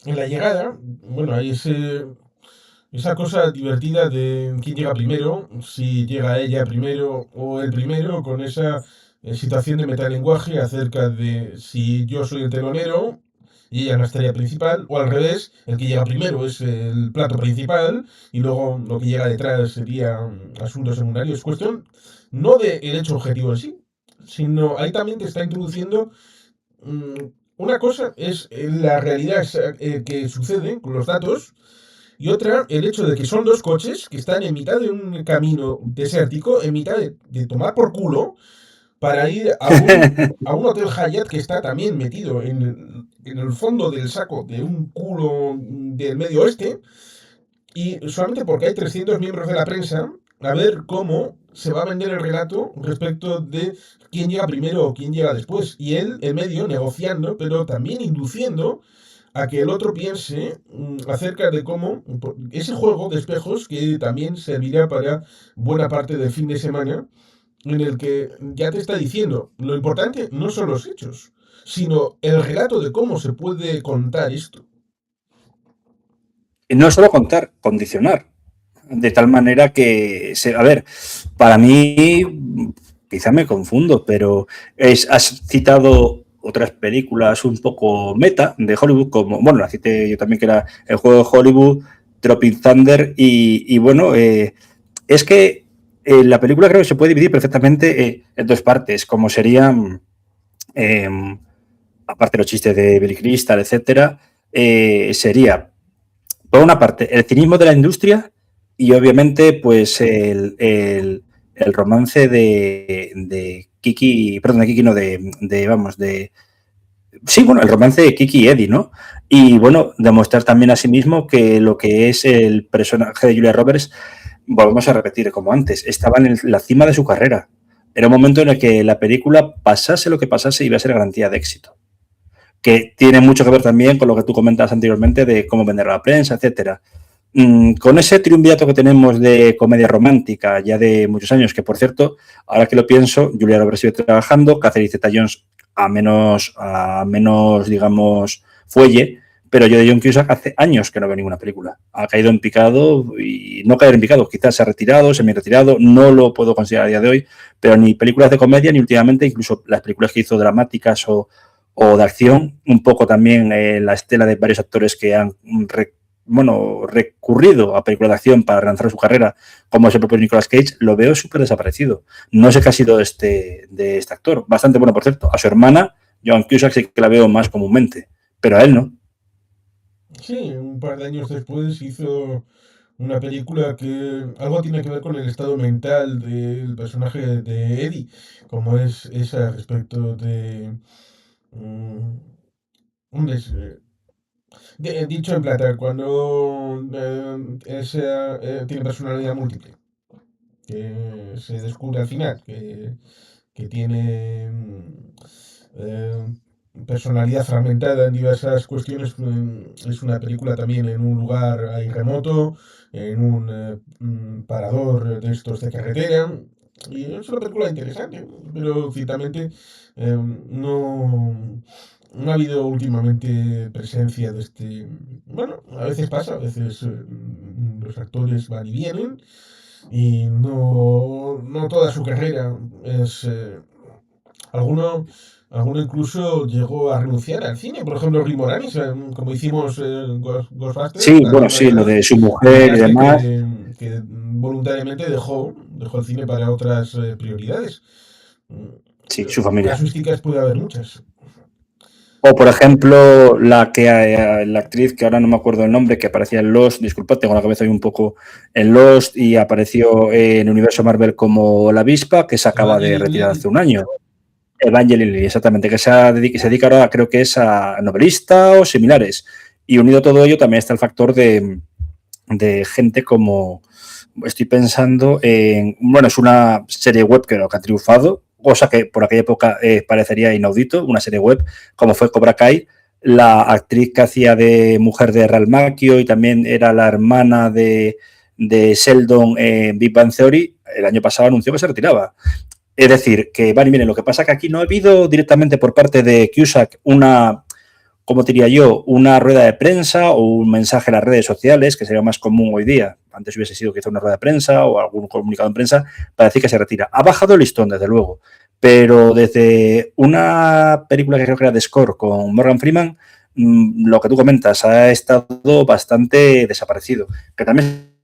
la llegada, bueno, hay esa cosa divertida de quién llega primero, si llega ella primero o él primero, con esa situación de metalenguaje acerca de si yo soy el telonero y ella es la estrella principal, o al revés, el que llega primero es el plato principal y luego lo que llega detrás sería asuntos secundarios. Cuestión no del hecho objetivo en sí, sino ahí también te está introduciendo mm, una cosa es la realidad que sucede con los datos y otra, el hecho de que son dos coches que están en mitad de un camino desértico, en mitad de tomar por culo, para ir a un hotel Hyatt que está también metido en el fondo del saco de un culo del Medio Oeste, y solamente porque hay 300 miembros de la prensa, a ver cómo se va a vender el relato respecto de quién llega primero o quién llega después. Y él, el medio, negociando, pero también induciendo a que el otro piense acerca de cómo ese juego de espejos que también servirá para buena parte del fin de semana, en el que ya te está diciendo, lo importante no son los hechos, sino el relato de cómo se puede contar esto. Y no solo contar, condicionar. De tal manera que, a ver, para mí, quizá me confundo, pero has citado otras películas un poco meta de Hollywood, como, bueno, la cité yo también, que era el juego de Hollywood, Tropic Thunder, y bueno, es que la película creo que se puede dividir perfectamente en dos partes, como serían, eh, aparte de los chistes de Billy Crystal, etcétera, sería, por una parte, el cinismo de la industria y obviamente, pues, el romance de Kiki, perdón, de Kiki, no, vamos, sí, bueno, el romance de Kiki y Eddie, ¿no? Y bueno, demostrar también a sí mismo que lo que es el personaje de Julia Roberts, volvemos a repetir, como antes, estaba en la cima de su carrera. Era un momento en el que la película, pasase lo que pasase, iba a ser garantía de éxito. Que tiene mucho que ver también con lo que tú comentas anteriormente de cómo vender a la prensa, etcétera. Con ese triunvirato que tenemos de comedia romántica ya de muchos años, que por cierto, ahora que lo pienso, Julia Roberts sigue trabajando, Catherine Zeta-Jones a menos, digamos, fuelle, pero yo de John Cusack hace años que no veo ninguna película. Ha caído en picado y no caer en picado, quizás se ha retirado, semi-retirado, no lo puedo considerar a día de hoy, pero ni películas de comedia ni últimamente, incluso las películas que hizo dramáticas o de acción, un poco también la estela de varios actores que han recurrido a películas de acción para relanzar su carrera, como es el propio Nicolas Cage, lo veo súper desaparecido. No sé qué ha sido de este actor. Bastante bueno, por cierto. A su hermana, Joan Cusack, sí que la veo más comúnmente, pero a él no. Sí, un par de años después hizo una película que algo tiene que ver con el estado mental del personaje de Eddie, como es esa respecto de... mm, hombre, dicho en plata, cuando tiene personalidad múltiple, que se descubre al final, que tiene personalidad fragmentada en diversas cuestiones. Es una película también en un lugar ahí remoto, en un parador de estos de carretera. Y es una película interesante, pero ciertamente no ha habido últimamente presencia de este... Bueno, a veces pasa, a veces los actores van y vienen y no toda su carrera es... alguno, alguno incluso llegó a renunciar al cine, por ejemplo, Rick Moranis, como hicimos Ghostbusters, Sí, La bueno, Ronda de sí, lo Arena, de su mujer y comentaste demás. que voluntariamente dejó el cine para otras prioridades. Sí, su familia. Casuísticas puede haber muchas. O, por ejemplo, la actriz, que ahora no me acuerdo el nombre, que aparecía en Lost, disculpa, tengo la cabeza ahí un poco en Lost, y apareció en el universo Marvel como la avispa, que se acaba de Evangeline retirar Lilly. hace un año. Evangeline Lilly, exactamente, que se dedica ahora, creo que es a novelista o similares. Y unido a todo ello también está el factor de gente como, estoy pensando en, bueno, es una serie web que ha triunfado, cosa que por aquella época parecería inaudito, una serie web como fue Cobra Kai. La actriz que hacía de mujer de Real Macchio y también era la hermana de Sheldon en Big Bang Theory, el año pasado anunció que se retiraba. Es decir, que, vale, miren, lo que pasa es que aquí no ha habido directamente por parte de Cusack una, como diría yo, una rueda de prensa o un mensaje en las redes sociales, que sería más común hoy día. Antes hubiese sido quizá una rueda de prensa o algún comunicado en prensa para decir que se retira. Ha bajado el listón, desde luego, pero desde una película que creo que era de Score con Morgan Freeman, lo que tú comentas, ha estado bastante desaparecido. Que también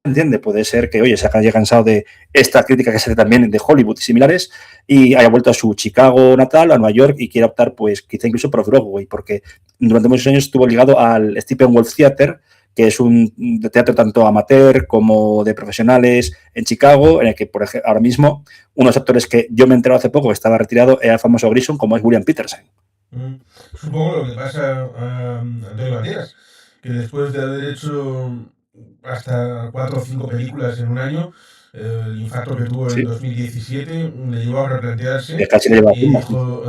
entiende, puede ser que, oye, se haya cansado de esta crítica que se hace también de Hollywood y similares y haya vuelto a su Chicago natal, a Nueva York, y quiera optar, pues, quizá incluso por Broadway, porque durante muchos años estuvo ligado al Steppenwolf Theater, que es un de teatro tanto amateur como de profesionales en Chicago, en el que, por ejemplo, ahora mismo, unos actores que yo me he enterado hace poco que estaba retirado era el famoso Grison, como es William Peterson. Mm, Supongo lo que pasa a Antonio Banderas, que después de haber hecho hasta cuatro o cinco películas en un año, el infarto que tuvo en Sí, 2017 le llevó a replantearse casi le lleva y a dijo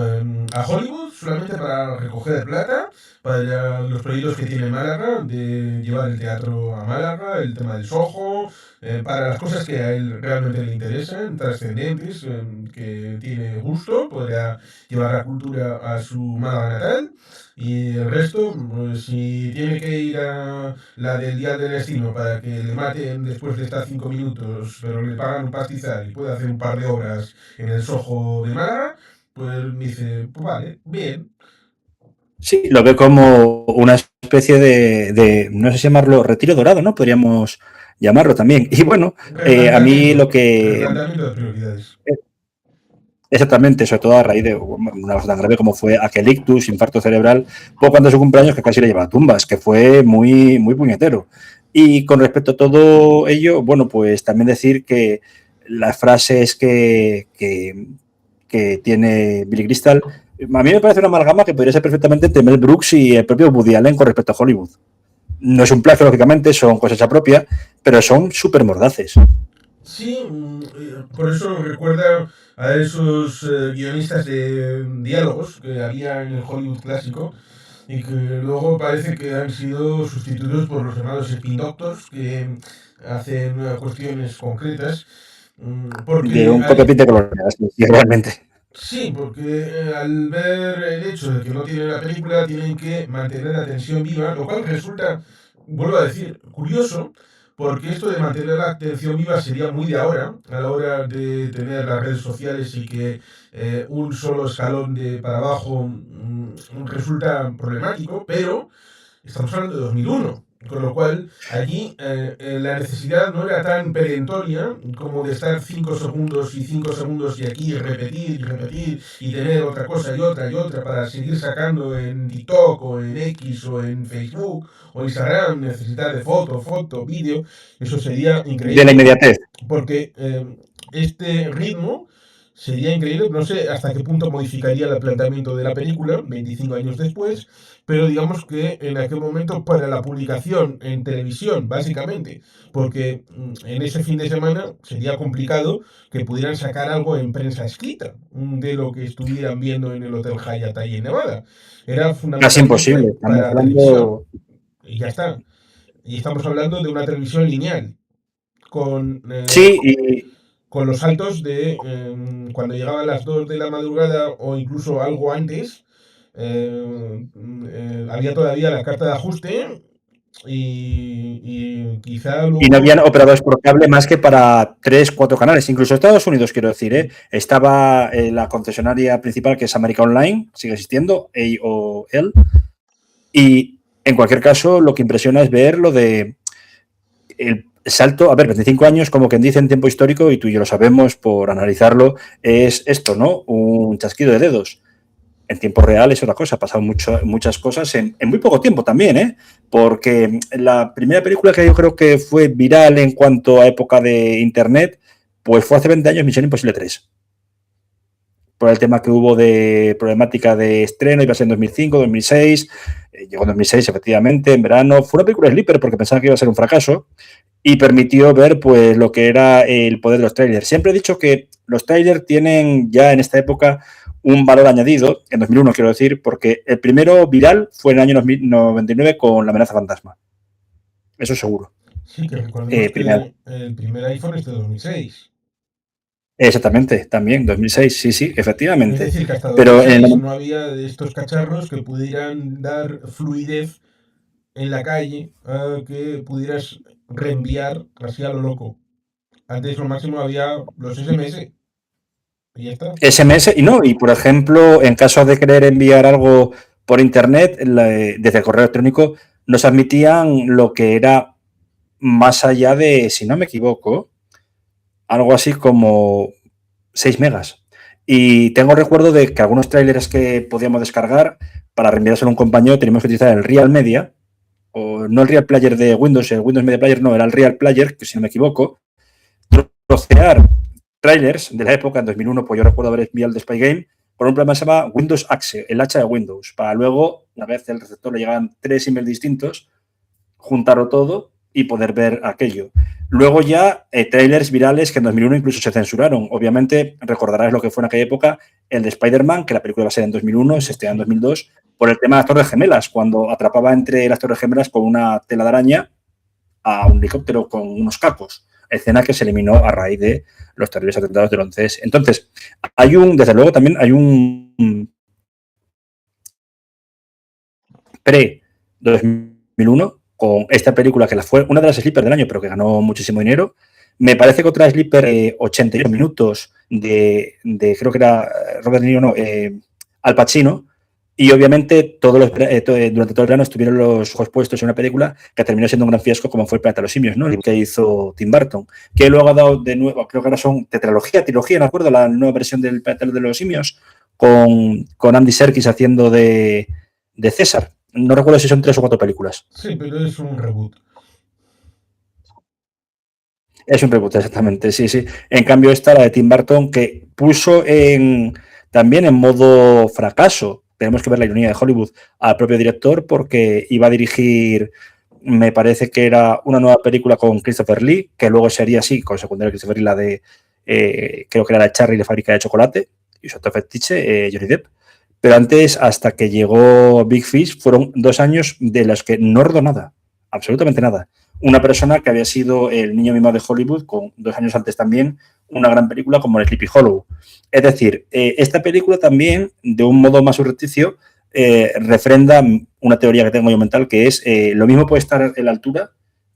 a Hollywood solamente para recoger plata, para los proyectos que tiene Málaga, de llevar el teatro a Málaga, el tema del Soho, para las cosas que a él realmente le interesan, trascendentes, que tiene gusto, podría llevar la cultura a su Málaga natal. Y el resto, pues, si tiene que ir a la del Día del Destino para que le maten después de estar 5 minutos, pero le pagan un pastizal y puede hacer un par de horas en el Soho de Málaga, pues dice, pues vale, bien. Sí, lo ve como una especie de, no sé si llamarlo retiro dorado, ¿no? Podríamos llamarlo también. Y bueno, a mí lo que Replanteamiento de prioridades. exactamente, sobre todo a raíz de una cosa tan grave como fue aquel ictus, infarto cerebral, poco antes de su cumpleaños, que casi le lleva a tumbas, que fue muy, muy puñetero. Y con respecto a todo ello, bueno, pues también decir que las frases que tiene Billy Crystal, a mí me parece una amalgama que podría ser perfectamente entre Mel Brooks y el propio Woody Allen con respecto a Hollywood. No es un plagio, lógicamente, son cosecha propia, pero son súper mordaces. Sí, por eso recuerda a esos guionistas de diálogos que había en el Hollywood clásico y que luego parece que han sido sustituidos por los llamados spin doctors que hacen cuestiones concretas. De Porque un copia-pinte color, realmente. sí, porque al ver el hecho de que no tienen la película, tienen que mantener la atención viva, lo cual resulta, vuelvo a decir, curioso, porque esto de mantener la atención viva sería muy de ahora, a la hora de tener las redes sociales y que un solo escalón de para abajo resulta problemático, pero estamos hablando de 2001, con lo cual allí la necesidad no era tan perentoria como de estar 5 segundos y 5 segundos y aquí repetir y repetir y tener otra cosa y otra para seguir sacando en TikTok o en X o en Facebook o Instagram, necesidad de foto, vídeo, eso sería De la increíble inmediatez. porque este ritmo sería increíble, no sé hasta qué punto modificaría el planteamiento de la película 25 años después, pero digamos que en aquel momento para la publicación en televisión, básicamente, porque en ese fin de semana sería complicado que pudieran sacar algo en prensa escrita de lo que estuvieran viendo en el Hotel Hyatt ahí en Nevada. Era Casi imposible. fundamentalmente Estamos para televisión, hablando. y ya está. Y estamos hablando de una televisión lineal, con Sí, y, con los saltos de cuando llegaba a las 2 de la madrugada o incluso algo antes, había todavía la carta de ajuste y quizá y no luego... habían operadores por cable más que para 3, 4 canales. Incluso Estados Unidos, quiero decir, ¿eh? Estaba la concesionaria principal, que es América Online, sigue existiendo, AOL. Y en cualquier caso, lo que impresiona es ver lo de el salto, a ver, 25 años, como quien dice en tiempo histórico, y tú y yo lo sabemos por analizarlo, es esto, ¿no? Un chasquido de dedos. En tiempo real es otra cosa, ha pasado muchas cosas en muy poco tiempo también, ¿eh? Porque la primera película que yo creo que fue viral en cuanto a época de Internet, pues fue hace 20 años, Misión Imposible 3. Por el tema que hubo de problemática de estreno, iba a ser en 2005, 2006, llegó en 2006 efectivamente, en verano. Fue una película sleeper porque pensaba que iba a ser un fracaso y permitió ver pues lo que era el poder de los trailers. Siempre he dicho que los trailers tienen ya en esta época un valor añadido, en 2001 quiero decir, porque el primero viral fue en el año 99 con La amenaza fantasma. Eso seguro. Sí, que recordemos Primero. que el primer iPhone es de 2006. Exactamente, también, 2006, sí, sí, Es efectivamente. decir, que hasta Pero en 2006 el, no había de estos cacharros que pudieran dar fluidez en la calle, que pudieras reenviar así a lo loco. Antes lo máximo había los SMS y ya está. SMS y no, y por ejemplo, en caso de querer enviar algo por internet, desde el correo electrónico, nos admitían lo que era más allá de, si no me equivoco, algo así como 6 megas. Y tengo recuerdo de que algunos trailers que podíamos descargar para reenviárselo a un compañero teníamos que utilizar el Real Media, o no el Real Player de Windows, el Windows Media Player no, era el Real Player, que si no me equivoco, trocear trailers de la época, en 2001, pues yo recuerdo haber enviado el de Spy Game por un programa que se llama Windows Axe, el hacha de Windows, para luego, una vez el receptor le llegaban 3 emails distintos, juntarlo todo y poder ver aquello. Luego ya trailers virales que en 2001 incluso se censuraron. Obviamente recordarás lo que fue en aquella época el de Spider-Man, que la película va a ser en 2001, se estrenó en 2002, por el tema de las Torres Gemelas, cuando atrapaba entre las Torres Gemelas con una tela de araña a un helicóptero con unos cacos, escena que se eliminó a raíz de los terribles atentados del 11S. Entonces, desde luego también hay un pre-2001 con esta película que fue una de las sleepers del año, pero que ganó muchísimo dinero. Me parece que otra sleeper 88 minutos creo que era Robert De Niro, no, Al Pacino. Y obviamente durante todo el verano estuvieron los ojos puestos en una película que terminó siendo un gran fiasco, como fue El planeta de los simios, ¿no? El que hizo Tim Burton, que luego ha dado de nuevo, creo que ahora son trilogía, ¿no acuerdo? La nueva versión del planeta de los simios, con Andy Serkis haciendo de César. No recuerdo si son 3 o 4 películas. Sí, pero es un reboot. Es un reboot, exactamente, sí, sí. En cambio, esta, la de Tim Burton, que puso también en modo fracaso, tenemos que ver la ironía de Hollywood, al propio director, porque iba a dirigir, me parece que era una nueva película con Christopher Lee, que luego sería así, con secundario Christopher Lee, la de, creo que era la Charlie de Fábrica de Chocolate, y su otro fetiche, Johnny Depp. Pero antes, hasta que llegó Big Fish, fueron 2 años de los que no rodó nada, absolutamente nada. Una persona que había sido el niño mimado de Hollywood, con 2 años antes también una gran película como Sleepy Hollow. Es decir, esta película también, de un modo más subrepticio, refrenda una teoría que tengo yo mental, que es lo mismo puede estar en la altura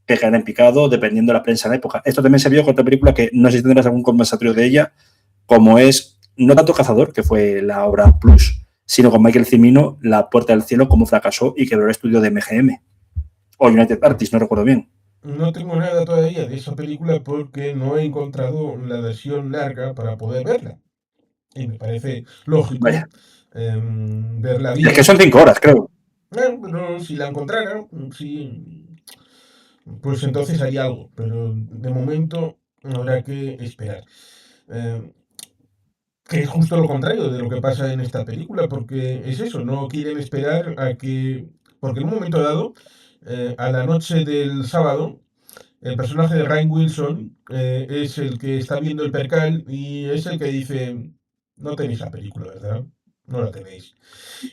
que caer en picado, dependiendo de la prensa en la época. Esto también se vio con otra película que no sé si tendrás algún conversatorio de ella, como es, no tanto Cazador, que fue la obra Plus, sino con Michael Cimino, La Puerta del Cielo, cómo fracasó y quebró el estudio de MGM. O United Artists, no recuerdo bien. No tengo nada todavía de esa película porque no he encontrado la versión larga para poder verla. Y me parece lógico Vaya. verla Es que bien. son 5 horas, creo. Pero si la encontrara, sí, pues entonces hay algo. Pero de momento habrá que esperar. Eh, que es justo lo contrario de lo que pasa en esta película, porque es eso, no quieren esperar a que. Porque en un momento dado, a la noche del sábado, el personaje de Ryan Wilson es el que está viendo el percal y es el que dice, no tenéis la película, ¿verdad? No la tenéis.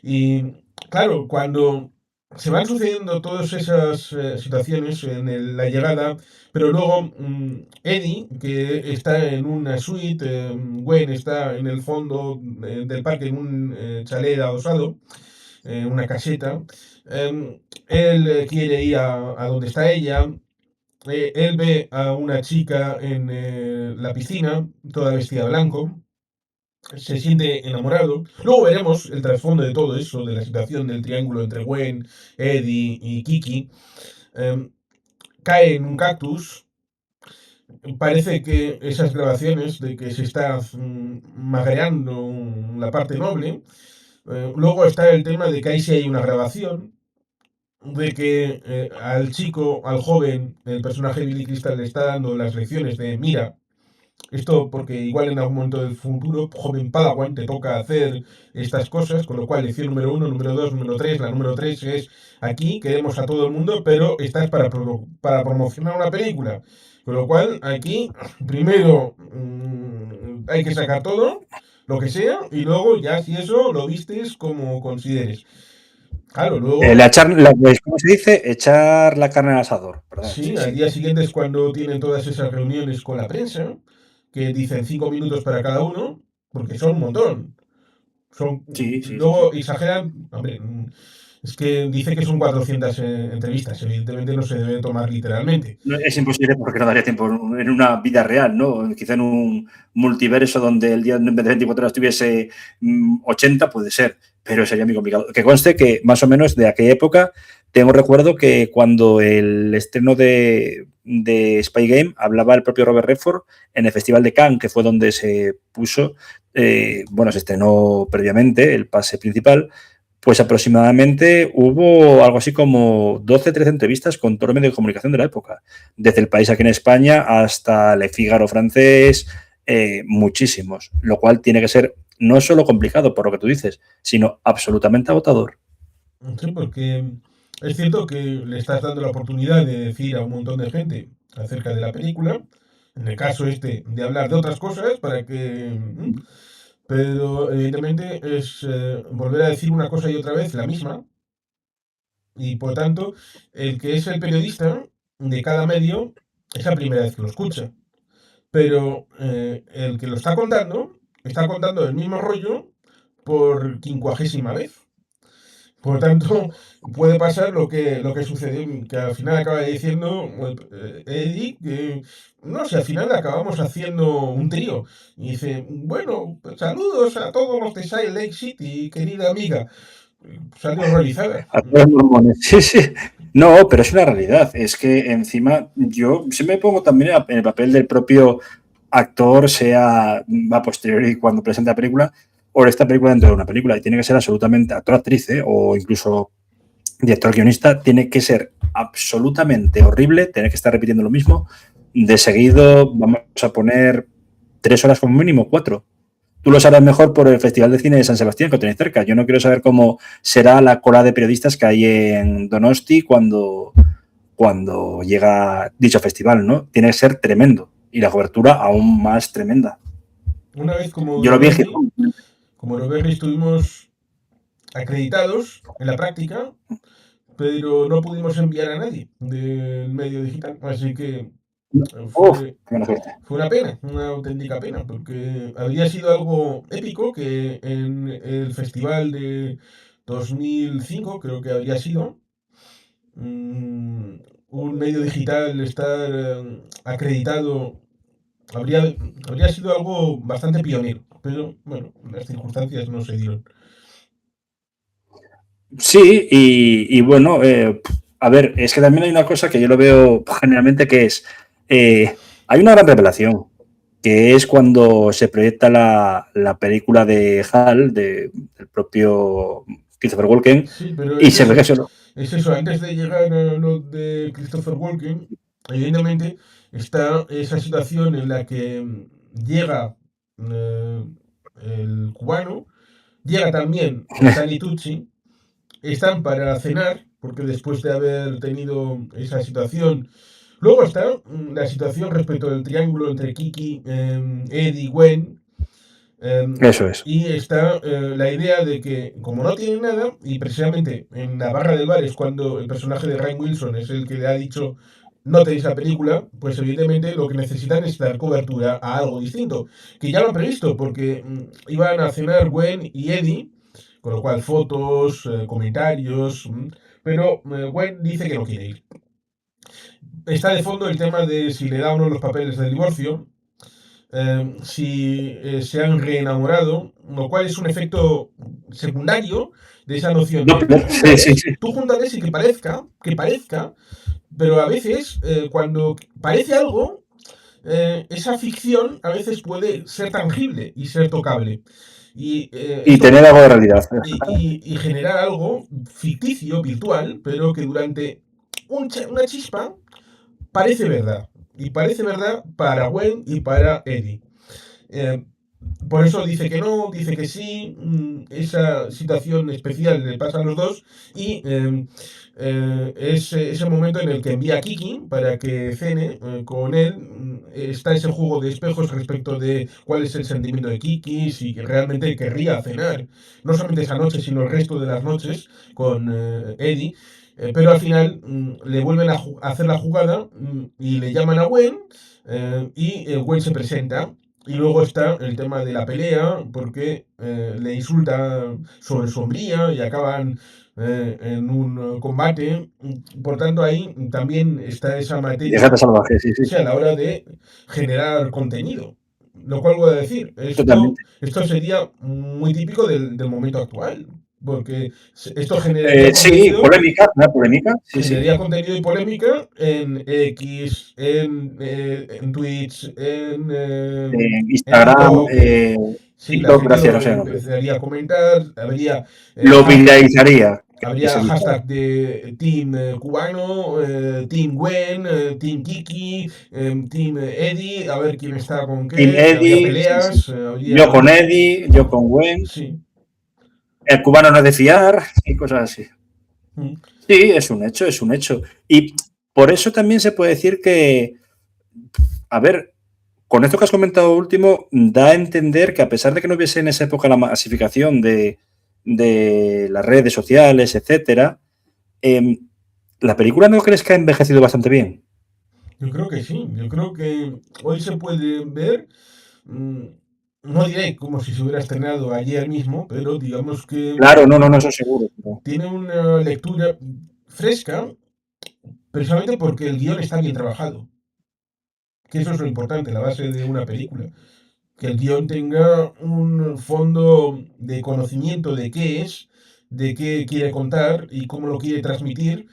Y claro, cuando se van sucediendo todas esas situaciones en la llegada, pero luego Eddie, que está en una suite, Gwen está en el fondo del parque en un chalet adosado, una caseta, él quiere ir a donde está ella, él ve a una chica en la piscina, toda vestida de blanco, se siente enamorado. Luego veremos el trasfondo de todo eso, de la situación del triángulo entre Gwen, Eddie y Kiki. Eh, cae en un cactus. Parece que esas grabaciones de que se está magreando la parte noble. Luego está el tema de que ahí sí hay una grabación, de que al chico, al joven, el personaje de Billy Crystal le está dando las lecciones de mira, esto porque igual en algún momento del futuro, joven Padawan, te toca hacer estas cosas, con lo cual lección número uno, número dos, número tres, la número tres es aquí, queremos a todo el mundo, pero estás para promocionar una película. Con lo cual, aquí, primero hay que sacar todo, lo que sea, y luego ya si eso lo vistes como consideres. Claro, luego ¿Cómo se dice? Echar la carne al asador, ¿verdad? sí, Sí, al sí. día siguiente es cuando tienen todas esas reuniones con la prensa, que dicen 5 minutos para cada uno, porque son un montón. Son, Sí, sí, sí, luego sí. exageran, hombre, es que dice que son 400 entrevistas, evidentemente no se debe tomar literalmente. No, es imposible porque no daría tiempo en una vida real, ¿no? Quizá en un multiverso donde el día en vez de 24 horas tuviese 80, puede ser, pero sería muy complicado. Que conste que más o menos de aquella época tengo recuerdo que cuando el estreno de Spy Game hablaba el propio Robert Redford en el Festival de Cannes, que fue donde se puso, bueno, se estrenó previamente el pase principal, pues aproximadamente hubo algo así como 12, 13 entrevistas con todo el medio de comunicación de la época. Desde El País aquí en España hasta Le Figaro francés, muchísimos. Lo cual tiene que ser no solo complicado por lo que tú dices, sino absolutamente agotador. Sí, porque es cierto que le estás dando la oportunidad de decir a un montón de gente acerca de la película, en el caso este, de hablar de otras cosas, para que pero evidentemente es volver a decir una cosa y otra vez la misma, y por tanto, el que es el periodista de cada medio es la primera vez que lo escucha, pero el que lo está contando el mismo rollo por 50ª vez. Por tanto, puede pasar lo que sucedió, que al final acaba diciendo Eddie, que no sé, al final acabamos haciendo un trío. Y dice, bueno, pues saludos a todos los de Silent Lake City, querida amiga. Salió horrorizada. A todos los mormones. Sí, sí. No, pero es una realidad. Es que encima yo siempre me pongo también en el papel del propio actor, sea a posteriori cuando presenta la película, o esta película dentro de una película. Y tiene que ser absolutamente actor-actriz, o incluso director-guionista. Tiene que ser absolutamente horrible, tener que estar repitiendo lo mismo. De seguido, vamos a poner 3 horas como mínimo, 4. Tú lo sabrás mejor por el Festival de Cine de San Sebastián, que tenéis cerca. Yo no quiero saber cómo será la cola de periodistas que hay en Donosti cuando llega dicho festival, ¿no? Tiene que ser tremendo. Y la cobertura aún más tremenda. Una vez Yo lo vi en Gijón. como Novelli estuvimos acreditados en la práctica, pero no pudimos enviar a nadie del medio digital. Así que Uf, fue, qué buena suerte. fue una pena, una auténtica pena, porque habría sido algo épico que en el festival de 2005, creo que habría sido, mm, un medio digital estar acreditado, habría, habría sido algo bastante pionero, pero bueno, las circunstancias no se dieron. Sí, y bueno, a ver, es que también hay una cosa que yo lo veo generalmente que es, hay una gran revelación, que es cuando se proyecta la película de HAL, del propio Christopher Walken, Sí, pero y se ve que solo... es eso, antes de llegar a lo de Christopher Walken, evidentemente está esa situación en la que llega eh, el cubano, llega también Stanley Tucci, están para cenar, porque después de haber tenido esa situación, luego está la situación respecto del triángulo entre Kiki, Eddie, Gwen, Eso es. y está la idea de que, como no tienen nada, y precisamente en la barra del bar es cuando el personaje de Ryan Wilson es el que le ha dicho no tenéis la película, pues evidentemente lo que necesitan es dar cobertura a algo distinto, que ya lo han previsto, porque iban a cenar Gwen y Eddie, con lo cual fotos, comentarios, pero Gwen dice que no quiere ir. Está de fondo el tema de si le da o no los papeles del divorcio, si se han reenamorado, lo cual es un efecto secundario de esa noción No, de sí, sí, sí. tú júntales y que parezca, pero a veces cuando parece algo, esa ficción a veces puede ser tangible y ser tocable. Y Y tener algo de realidad. y generar algo ficticio, virtual, pero que durante una chispa parece verdad. Y parece verdad para Gwen y para Eddie. Eh, por eso dice que no, dice que sí, esa situación especial le pasa a los dos y ese momento en el que envía a Kiki para que cene con él, está ese juego de espejos respecto de cuál es el sentimiento de Kiki, si realmente querría cenar, no solamente esa noche, sino el resto de las noches con Eddie. Pero al final le vuelven a hacer la jugada y le llaman a Gwen y Gwen se presenta y luego está el tema de la pelea, porque le insulta sobre su hombría y acaban en un combate. Por tanto, ahí también está esa materia, Déjate salvaje, sí, o sí. sea, a la hora de generar contenido. Lo cual voy a decir, Totalmente. esto sería muy típico del momento actual, porque esto generaría Sí, contenido polémica, una polémica, sí, sí. generaría contenido y polémica en X, en Twitch, en Instagram, TikTok. Sí, la TikTok, gente gracias, no lo sé el nombre. empezaría a comentar, habría, Lo viralizaría, que se habría dice. hashtag de Team Cubano, Team Gwen, Team Kiki, Team Eddie, a ver quién está con Team qué, habría Eddie, sí, sí. peleas, Yo habría... con Eddie, yo con Gwen, Sí. el cubano no es de fiar y cosas así. Mm. Sí, es un hecho, es un hecho. Y por eso también se puede decir que, a ver, con esto que has comentado último, da a entender que a pesar de que no hubiese en esa época la masificación de las redes sociales, etcétera, eh, ¿la película no crees que ha envejecido bastante bien? Yo creo que sí, yo creo que hoy se puede ver. mm, no diré como si se hubiera estrenado ayer mismo, pero digamos que Claro, no, no, no, eso seguro. Pero tiene una lectura fresca, precisamente porque el guión está bien trabajado, que eso es lo importante, la base de una película, que el guión tenga un fondo de conocimiento de qué es, de qué quiere contar y cómo lo quiere transmitir,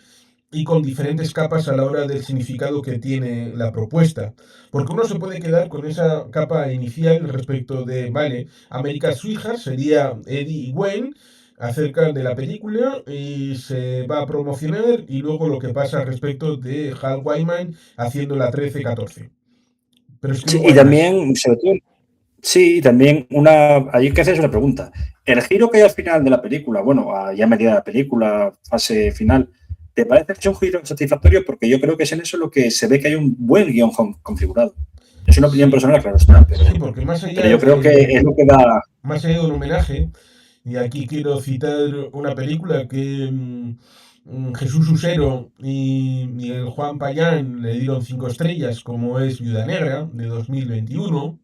y con diferentes capas a la hora del significado que tiene la propuesta. Porque uno se puede quedar con esa capa inicial respecto de, vale, America's Sweetheart sería Eddie y Gwen acerca de la película y se va a promocionar y luego lo que pasa respecto de Hal Wyman haciendo la 13-14. Pero es que sí, luego y hay más. también, sobre todo, sí, y también hay que hacerse una pregunta. El giro que hay al final de la película, bueno, ya a medida de la película, fase final, ¿te parece que es un giro satisfactorio? Porque yo creo que es en eso lo que se ve que hay un buen guión configurado. Es una opinión Sí, personal, claro está, sí, porque pero yo creo que es lo que da. más allá de un homenaje, y aquí quiero citar una película que Jesús Usero y Miguel Juan Payán le dieron 5 estrellas, como es Viuda Negra, de 2021,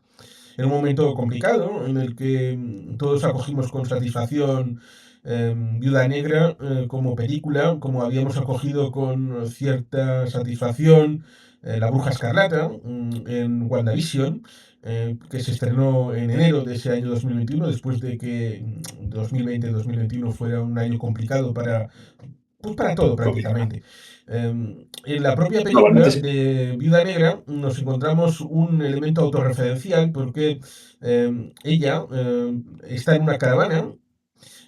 en un momento complicado en el que todos acogimos con satisfacción Viuda Negra como película, como habíamos acogido con cierta satisfacción La Bruja Escarlata en WandaVision, que se estrenó en enero de ese año 2021, después de que 2020-2021 fuera un año complicado pues para todo prácticamente. En la propia Globalmente película sí. de Viuda Negra nos encontramos un elemento autorreferencial porque ella está en una caravana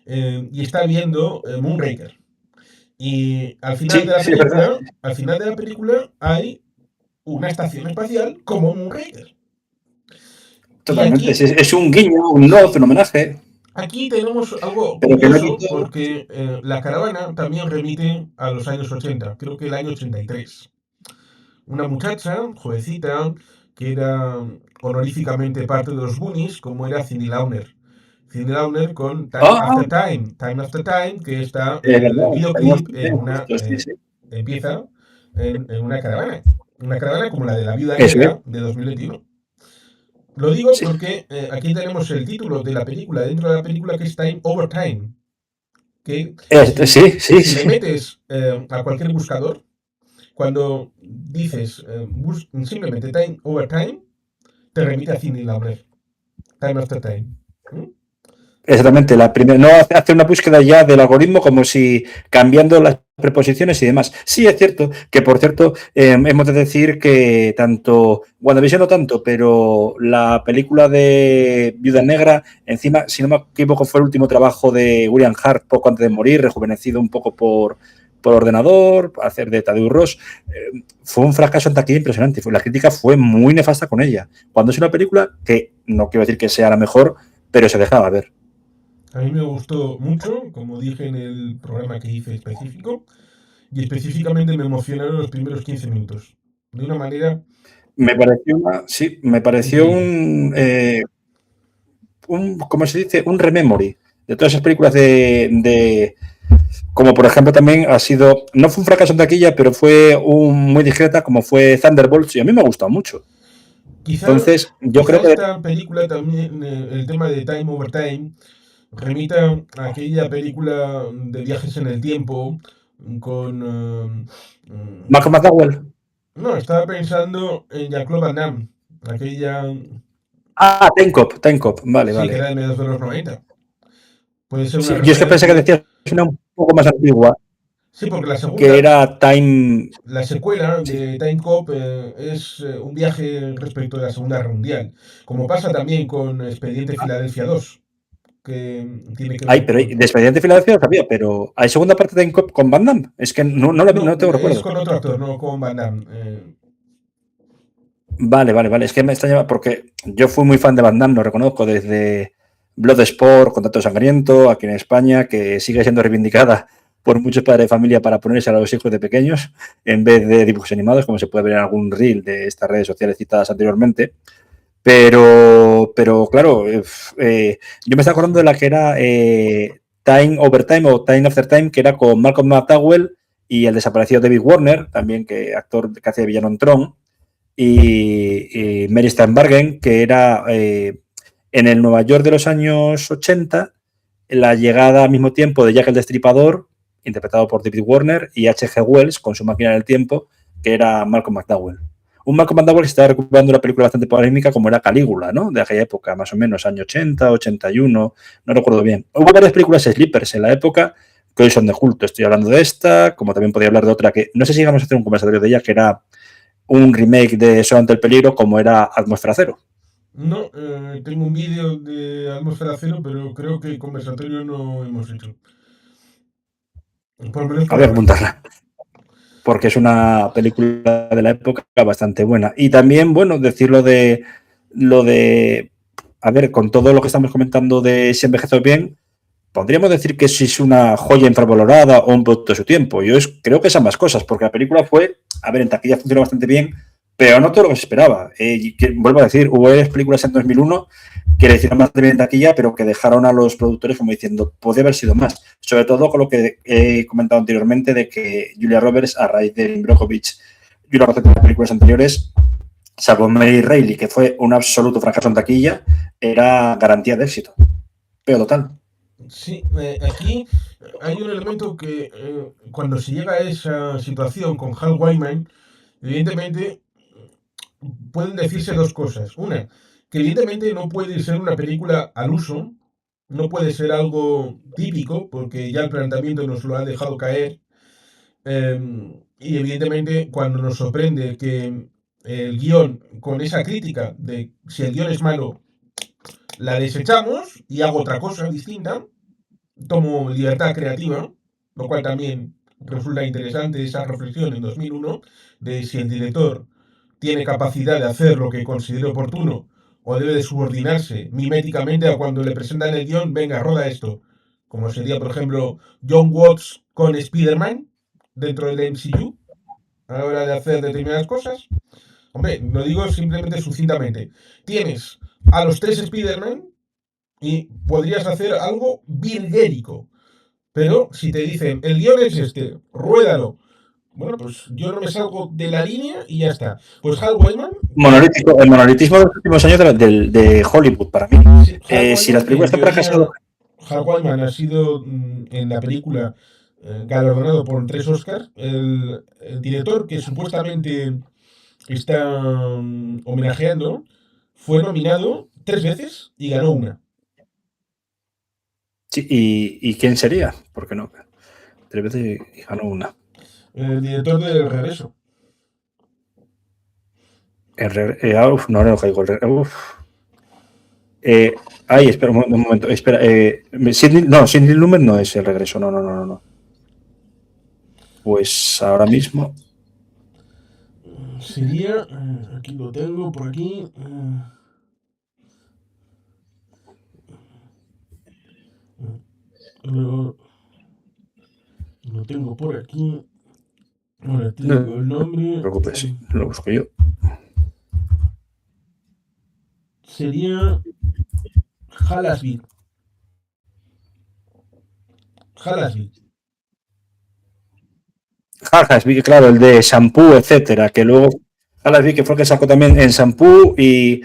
y está viendo Moonraker. Y Sí, sí, es verdad. al final de la película hay una estación espacial como Moonraker. Y Totalmente. aquí, Es un guiño, un nod, sí, un homenaje, aquí tenemos algo pero que no curioso quita. porque la caravana también remite a los años 80, creo que el año 83. Una muchacha, jovencita, que era honoríficamente parte de los Goonies, como era Cindy Launer. Cindy Launer con Ah, Time After Time, que está es el verdad. Tenemos videoclip en una, justo, sí, sí. empieza en una caravana como la de la Viuda Eso es. Negra de 2021. Lo digo Sí, porque aquí tenemos el título de la película, dentro de la película, que es Time Over Time, que Sí, sí, si le sí. metes a cualquier buscador, cuando dices simplemente Time Over Time, te remite a Cindy Lauper, Time After Time. ¿Mm? Exactamente. La primera, no hace una búsqueda ya del algoritmo como si cambiando las preposiciones y demás. Sí, es cierto que, por cierto, hemos de decir que tanto, WandaVision no tanto, pero la película de Viuda Negra, encima, si no me equivoco, fue el último trabajo de William Hart poco antes de morir, rejuvenecido un poco por ordenador, hacer de Tadeu Ross. Fue un fracaso en taquilla impresionante. La crítica fue muy nefasta con ella. Cuando es una película que no quiero decir que sea la mejor, pero se dejaba ver. A mí me gustó mucho, como dije en el programa que hice específico, y específicamente me emocionaron los primeros 15 minutos, de una manera Me pareció sí, me pareció increíble. ¿cómo se dice? Un rememory de todas esas películas como por ejemplo también ha sido, no fue un fracaso en taquilla, pero fue muy discreta como fue Thunderbolts y a mí me ha gustado mucho. Quizá, Entonces, yo quizá creo que, esta película también, el tema de Time Over Time, remita a aquella película de viajes en el tiempo con... Malcolm McDowell. no, estaba pensando en Jean-Claude Van Damme, aquella... Time Cop, vale, Sí, que vale. era de mediados de los 90. Puede ser una Sí, yo es que pensé que referencia. decías una un poco más antigua, Sí, porque la que segunda, era Time, la secuela sí. de Time Cop es un viaje respecto de la Segunda Guerra Mundial, como pasa también con Expediente Filadelfia 2, que tiene que Ay, ver pero de con... Expediente Filadelfia lo sabía, pero hay segunda parte de Time Cop con Van Damme. Es que No, no tengo es recuerdo. con otro actor, no con Van Damme. Vale, vale, vale. Es que me extraña porque yo fui muy fan de Van Damme, lo reconozco, desde Bloodsport, Contacto Sangriento, aquí en España, que sigue siendo reivindicada por muchos padres de familia para ponerse a los hijos de pequeños en vez de dibujos animados, como se puede ver en algún reel de estas redes sociales citadas anteriormente. Pero claro, yo me estaba acordando de la que era Time Over Time o Time After Time, que era con Malcolm McDowell y el desaparecido David Warner, también que actor que hacía villano en Tron, y Mary Steenburgen, que era en el Nueva York de los años 80, la llegada al mismo tiempo de Jack el Destripador, interpretado por David Warner, y H.G. Wells con su máquina del tiempo, que era Malcolm McDowell. Un Malcolm McDowell estaba recuperando una película bastante polémica como era Calígula, ¿no? De aquella época, más o menos, año 80, 81, no recuerdo bien. Hubo varias películas sleepers en la época que hoy son de culto. Estoy hablando de esta, como también podría hablar de otra que no sé si llegamos a hacer un conversatorio de ella, que era un remake de Sol ante el peligro, como era Atmósfera Cero. No, tengo un vídeo de Atmósfera Cero, pero creo que conversatorio no hemos hecho. Por lo menos por Habría que ahora. apuntarla, porque es una película de la época bastante buena. Y también, bueno, decir lo de, a ver, con todo lo que estamos comentando de Si envejeció bien, podríamos decir que si es una joya infravalorada o un producto de su tiempo. Yo creo que es ambas cosas, porque la película fue, a ver, en taquilla funcionó bastante bien, pero no todo lo que se esperaba. Vuelvo a decir, hubo películas en 2001 que le hicieron bastante bien en taquilla, pero que dejaron a los productores como diciendo, podría haber sido más. Sobre todo con lo que he comentado anteriormente de que Julia Roberts, a raíz de Brockovich y una de las películas anteriores, salvo Mary Reilly, que fue un absoluto fracaso en taquilla, era garantía de éxito. Pero total. Sí, aquí hay un elemento que cuando se llega a esa situación con Hal Wyman, evidentemente pueden decirse dos cosas. Una, que evidentemente no puede ser una película al uso, no puede ser algo típico, porque ya el planteamiento nos lo ha dejado caer. Y evidentemente cuando nos sorprende que el guión, con esa crítica de si el guión es malo, la desechamos y hago otra cosa distinta, tomo libertad creativa, lo cual también resulta interesante esa reflexión en 2001 de si el director tiene capacidad de hacer lo que considere oportuno o debe de subordinarse miméticamente a cuando le presentan el guión, venga, roda esto, como sería, por ejemplo, John Watts con Spider-Man dentro del MCU a la hora de hacer determinadas cosas. Hombre, lo digo simplemente sucintamente. Tienes a los tres Spider-Man y podrías hacer algo virguérico. Pero si te dicen, el guión es este, ruédalo. Bueno, pues yo no me salgo de la línea y ya está. Pues Hal Wyman. El monolitismo de los últimos años de Hollywood, para mí. Sí, Hal Wyman, si las películas en están fracasadas. Hal Wyman ha sido en la película galardonado por 3 Oscars. El director que supuestamente está homenajeando fue nominado 3 veces y ganó una. Sí, ¿y quién sería? ¿Por qué no? 3 veces y ganó una. El director del Regreso. No, no caigo. Espera un momento. Espera. Sidney Lumet no es El Regreso. No. Pues ahora mismo. Sería. Aquí lo tengo, por aquí. Lo tengo por aquí. Ahora te digo el nombre. No te preocupes, sí, lo busco yo. Sería Hal Ashby. Claro, el de Shampoo, etcétera, que luego que fue el que sacó también en Shampoo y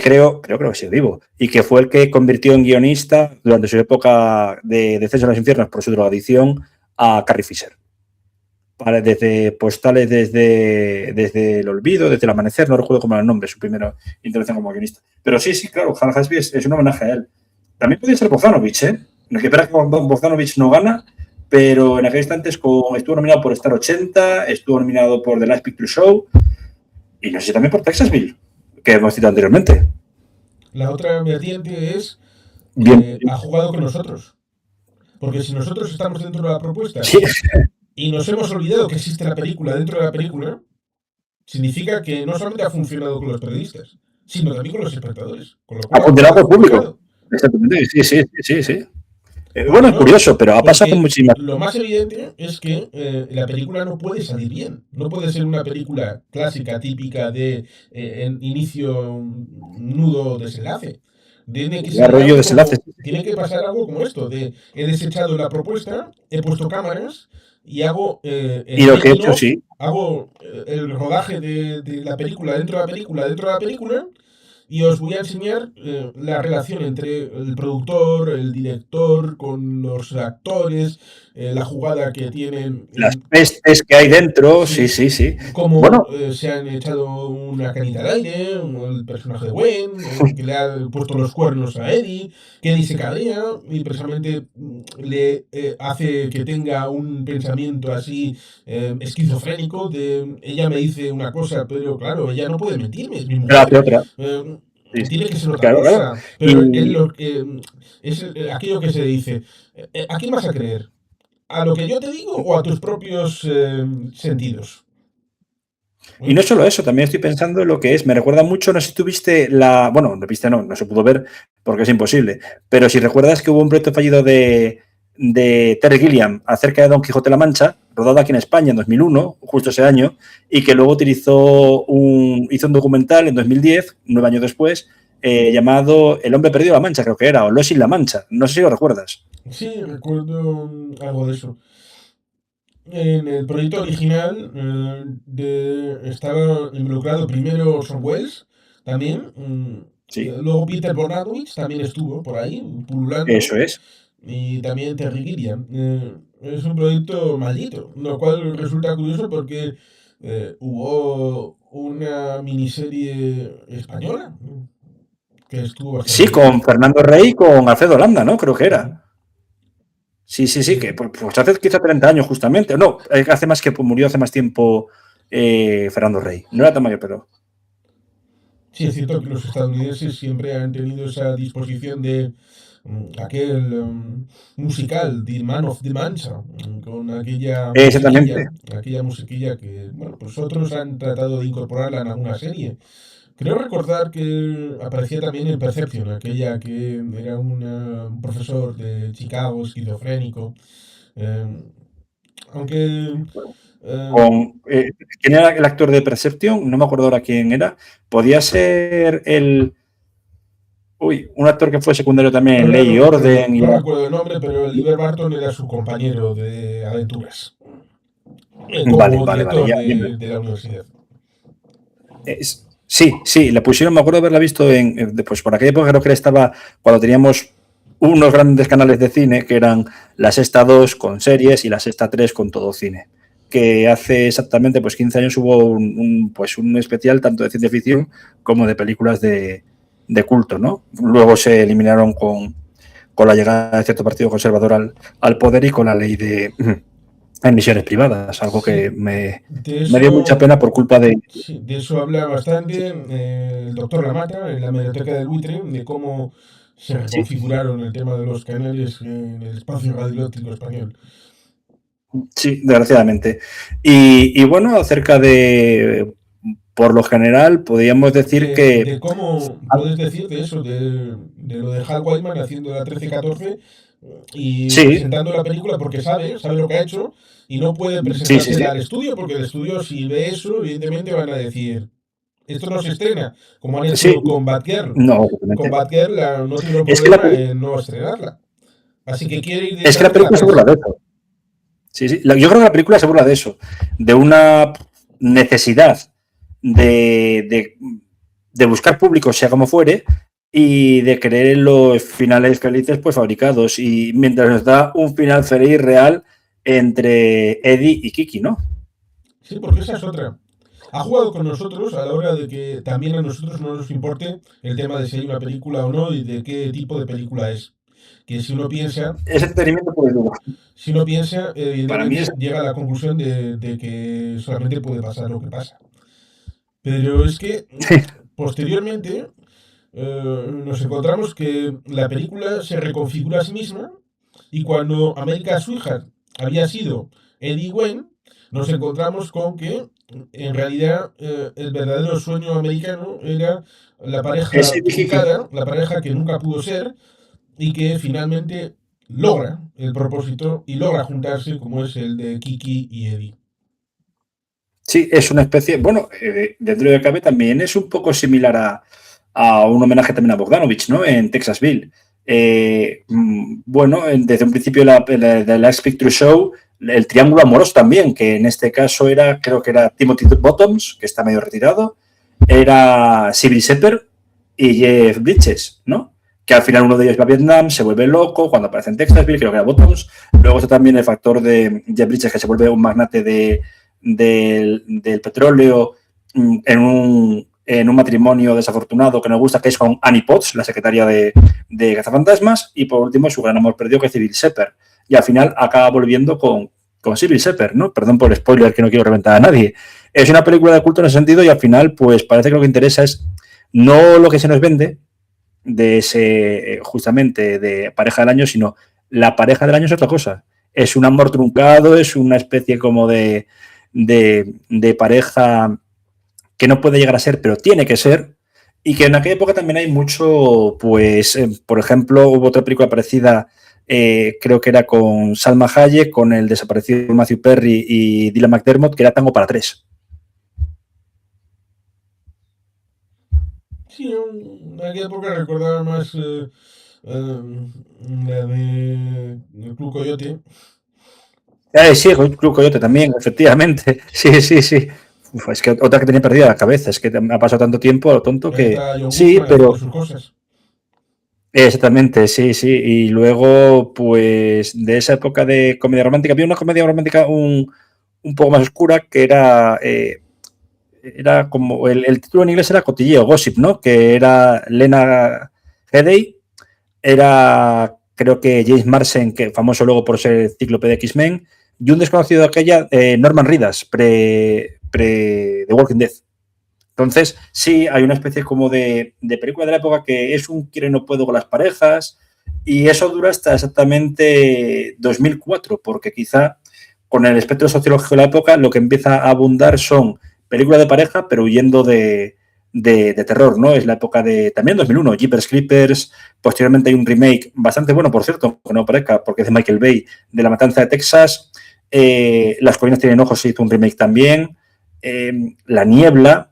creo que sigue vivo, y que fue el que convirtió en guionista durante su época de Descenso a los Infiernos por su drogadicción a Carrie Fisher. Desde Postales desde el olvido, desde el amanecer, no recuerdo cómo era el nombre, su primera intervención como guionista. Pero sí, claro, Hal Ashby es un homenaje a él. También podría ser Bogdanovich, ¿eh? En el que Bogdanovich no gana, pero en aquel instante estuvo nominado por Star 80, estuvo nominado por The Last Picture Show y no sé si también por Texasville, que hemos citado anteriormente. La otra vertiente es ha jugado con nosotros. Porque si nosotros estamos dentro de la propuesta y nos hemos olvidado que existe la película dentro de la película, significa que no solamente ha funcionado con los periodistas, sino también con los espectadores. Con lo cual, ha funcionado con el público. Exactamente, sí. Bueno, es curioso, pero ha pasado muchísimas. Lo más evidente es que la película no puede salir bien. No puede ser una película clásica, típica de inicio, nudo, desenlace. Tiene que pasar algo como esto: he desechado la propuesta, he puesto cámaras y hago y lo que he hecho, sí. Hago el rodaje de la película dentro de la película Y os voy a enseñar la relación entre el productor, el director, con los actores, la jugada que tienen Las en pestes que hay dentro, sí, sí, sí, sí. cómo Bueno, se han echado una canita al aire, el personaje de Gwen, que le ha puesto los cuernos a Eddie, que Eddie se cabrea y precisamente le hace que tenga un pensamiento así esquizofrénico de ella me dice una cosa, pero claro, ella no puede mentirme, es mi hace mujer. otra. eh, Sí, Tiene sí. que ser otra Claro, claro. cosa, pero él Y, lo, es aquello que se dice, ¿a quién vas a creer? ¿A lo que yo te digo o a tus propios sentidos? y no solo eso, también estoy pensando en lo que es, me recuerda mucho, no sé si tuviste bueno, no viste, no se pudo ver porque es imposible, pero si recuerdas que hubo un proyecto fallido de Terry Gilliam acerca de Don Quijote de la Mancha, rodado aquí en España en 2001, justo ese año, y que luego hizo un documental en 2010, 9 años después, llamado El hombre perdido de la Mancha, creo que era, o Los in la Mancha, no sé si lo recuerdas. Sí, recuerdo algo de eso. En el proyecto original estaba involucrado primero Orson Welles, también. Sí, Luego Peter Bogdanovich también estuvo por ahí, pululando. eso es. Y también Terry Gilliam. Es un proyecto maldito, lo cual resulta curioso porque hubo una miniserie española que estuvo Sí, bastante bien. con Fernando Rey y con Alfredo Landa, ¿no? Creo que Ujú. era. Sí, sí, sí, que Sí. pues hace quizá 30 años justamente. No, hace más que murió hace más tiempo Fernando Rey. No era tan mayor, pero Sí, es cierto que los estadounidenses siempre han tenido esa disposición de aquel musical, The Man of the Mancha, con exactamente. aquella musiquilla que, bueno, pues otros han tratado de incorporarla en alguna serie. Creo recordar que aparecía también en Perception, aquella que era un profesor de Chicago, esquizofrénico, eh, aunque eh, Con, ¿quién era el actor de Perception? No me acuerdo ahora quién era. Podía ser un actor que fue secundario también en ahora Ley no y recuerdo, Orden. no recuerdo el nombre, pero el Oliver Barton era su compañero de aventuras, Vale, como vale, vale. director Ya de la universidad. sí, sí, le pusieron, me acuerdo de haberla visto pues por aquella época creo que él estaba, cuando teníamos unos grandes canales de cine, que eran la Sexta 2 con series y la Sexta 3 con todo cine. Que hace exactamente pues 15 años hubo pues un especial tanto de ciencia ficción como de películas de culto, ¿no? Luego se eliminaron con la llegada de cierto partido conservador al poder y con la ley de emisiones privadas, algo que Sí, de me dio mucha eso, pena por culpa de... sí, de eso habla bastante el doctor Lamata en la Mediateca del Buitre, de cómo se Sí, reconfiguraron el tema de los canales en el espacio radioeléctrico español. sí, desgraciadamente. Y bueno, acerca por lo general, podríamos decir que De cómo puedes decir de eso, de lo de Hal Whiteman haciendo la 13-14 y sí, presentando la película porque sabe lo que ha hecho y no puede sí, sí, presentársela sí. al estudio porque el estudio si ve eso evidentemente van a decir esto no se estrena, como han Sí, hecho con Batgirl. no, Con exactamente. Batgirl no tuvieron Es que la, problema en no estrenarla. Así que quiere ir es que la directamente a la película se burla prensa. de eso. Sí, sí. Yo creo que la película se burla de eso, de una necesidad de, de, de buscar público, sea como fuere, y de querer los finales felices pues fabricados. Y mientras nos da un final feliz real entre Eddie y Kiki, ¿no? Sí, porque esa es otra. Ha jugado con nosotros a la hora de que también a nosotros no nos importe el tema de si hay una película o no y de qué tipo de película es. Que Es entretenimiento por el lugar. si uno piensa, Para mí es... evidentemente llega a la conclusión de que solamente puede pasar lo que pasa. Pero es que posteriormente nos encontramos que la película se reconfigura a sí misma y cuando America's Sweetheart había sido Eddie y Gwen, nos encontramos con que en realidad el verdadero sueño americano era la Es pareja Eddie Kiki. truncada, la pareja que nunca pudo ser y que finalmente logra el propósito y logra juntarse como es el de Kiki y Eddie. Sí, es una especie, bueno, dentro de cabe también es un poco similar a un homenaje también a Bogdanovich, ¿no? En Texasville. Bueno, desde un principio de la Last Picture Show, el triángulo amoroso también, que en este caso creo que era Timothy Bottoms, que está medio retirado, era Sybil Shepherd y Jeff Bridges, ¿no? Que al final uno de ellos va a Vietnam, se vuelve loco, cuando aparece en Texasville, creo que era Bottoms. Luego está también el factor de Jeff Bridges, que se vuelve un magnate del petróleo en un matrimonio desafortunado que nos gusta, que es con Annie Potts, la secretaria de Cazafantasmas, y por último su gran amor perdido, que es Cybill Shepherd. Y al final acaba volviendo con Cybill Shepherd, ¿no? Perdón por el spoiler, que no quiero reventar a nadie. Es una película de culto en ese sentido y al final, pues parece que lo que interesa es no lo que se nos vende de ese, justamente, de pareja del año, sino la pareja del año es otra cosa. Es un amor truncado, es una especie como de pareja que no puede llegar a ser, pero tiene que ser, y que en aquella época también hay mucho, pues, por ejemplo, hubo otra película parecida, creo que era con Salma Hayek, con el desaparecido Matthew Perry y Dylan McDermott, que era Tango para tres. Sí, en aquella época recordaba más la de el Club Coyote. Sí, Club Coyote también, efectivamente. Sí, sí, sí. Uf, es que otra que tenía perdida la cabeza, es que ha pasado tanto tiempo, lo tonto, Ahí que está John sí, Goodman haciendo pero sus cosas. exactamente, sí, sí. Y luego, pues, de esa época de comedia romántica, había una comedia romántica un poco más oscura que era como, el título en inglés era Cotilleo, Gossip, ¿no? Que era Lena Headey, era, creo que James Marsden, que famoso luego por ser el cíclope de X-Men, y un desconocido de aquella, Norman Reedus, pre The Walking Dead. Entonces, sí, hay una especie como de película de la época que es un quiero y no puedo con las parejas, y eso dura hasta exactamente 2004, porque quizá con el espectro sociológico de la época lo que empieza a abundar son películas de pareja, pero huyendo de terror, ¿no? Es la época de, también 2001, Jeepers Creepers, posteriormente hay un remake bastante bueno, por cierto, que no parezca, porque es de Michael Bay, de La Matanza de Texas, Las colinas tienen ojos, se hizo un remake también, La niebla,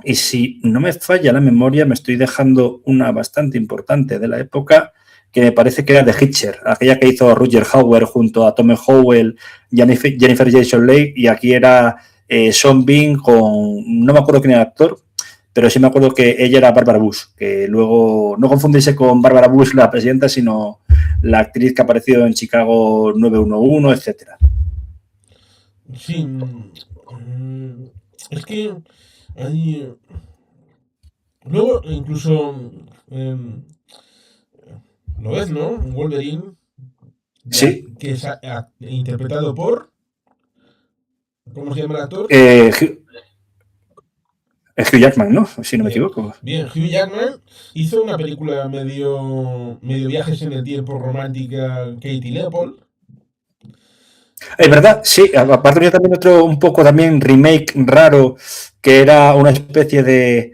y si no me falla la memoria, me estoy dejando una bastante importante de la época, que me parece que era The Hitcher, aquella que hizo Roger Hauer junto a Tom Howell, Jennifer Jason Leigh, y aquí era Sean Bean con, no me acuerdo quién era el actor, pero sí me acuerdo que ella era Barbara Bush, que luego, no confundirse con Barbara Bush, la presidenta, sino la actriz que ha aparecido en Chicago 911, etcétera. Sí, es que hay. Luego, incluso. Lo ves, ¿no? Wolverine, Sí, que es interpretado por. ¿Cómo se llama el actor? Hugh Jackman, ¿no? Si no me Bien, equivoco. bien, Hugh Jackman hizo una película medio viajes en el tiempo romántica, Katie Leopold. Es verdad, sí. Aparte había también otro, un poco también remake raro, que era una especie de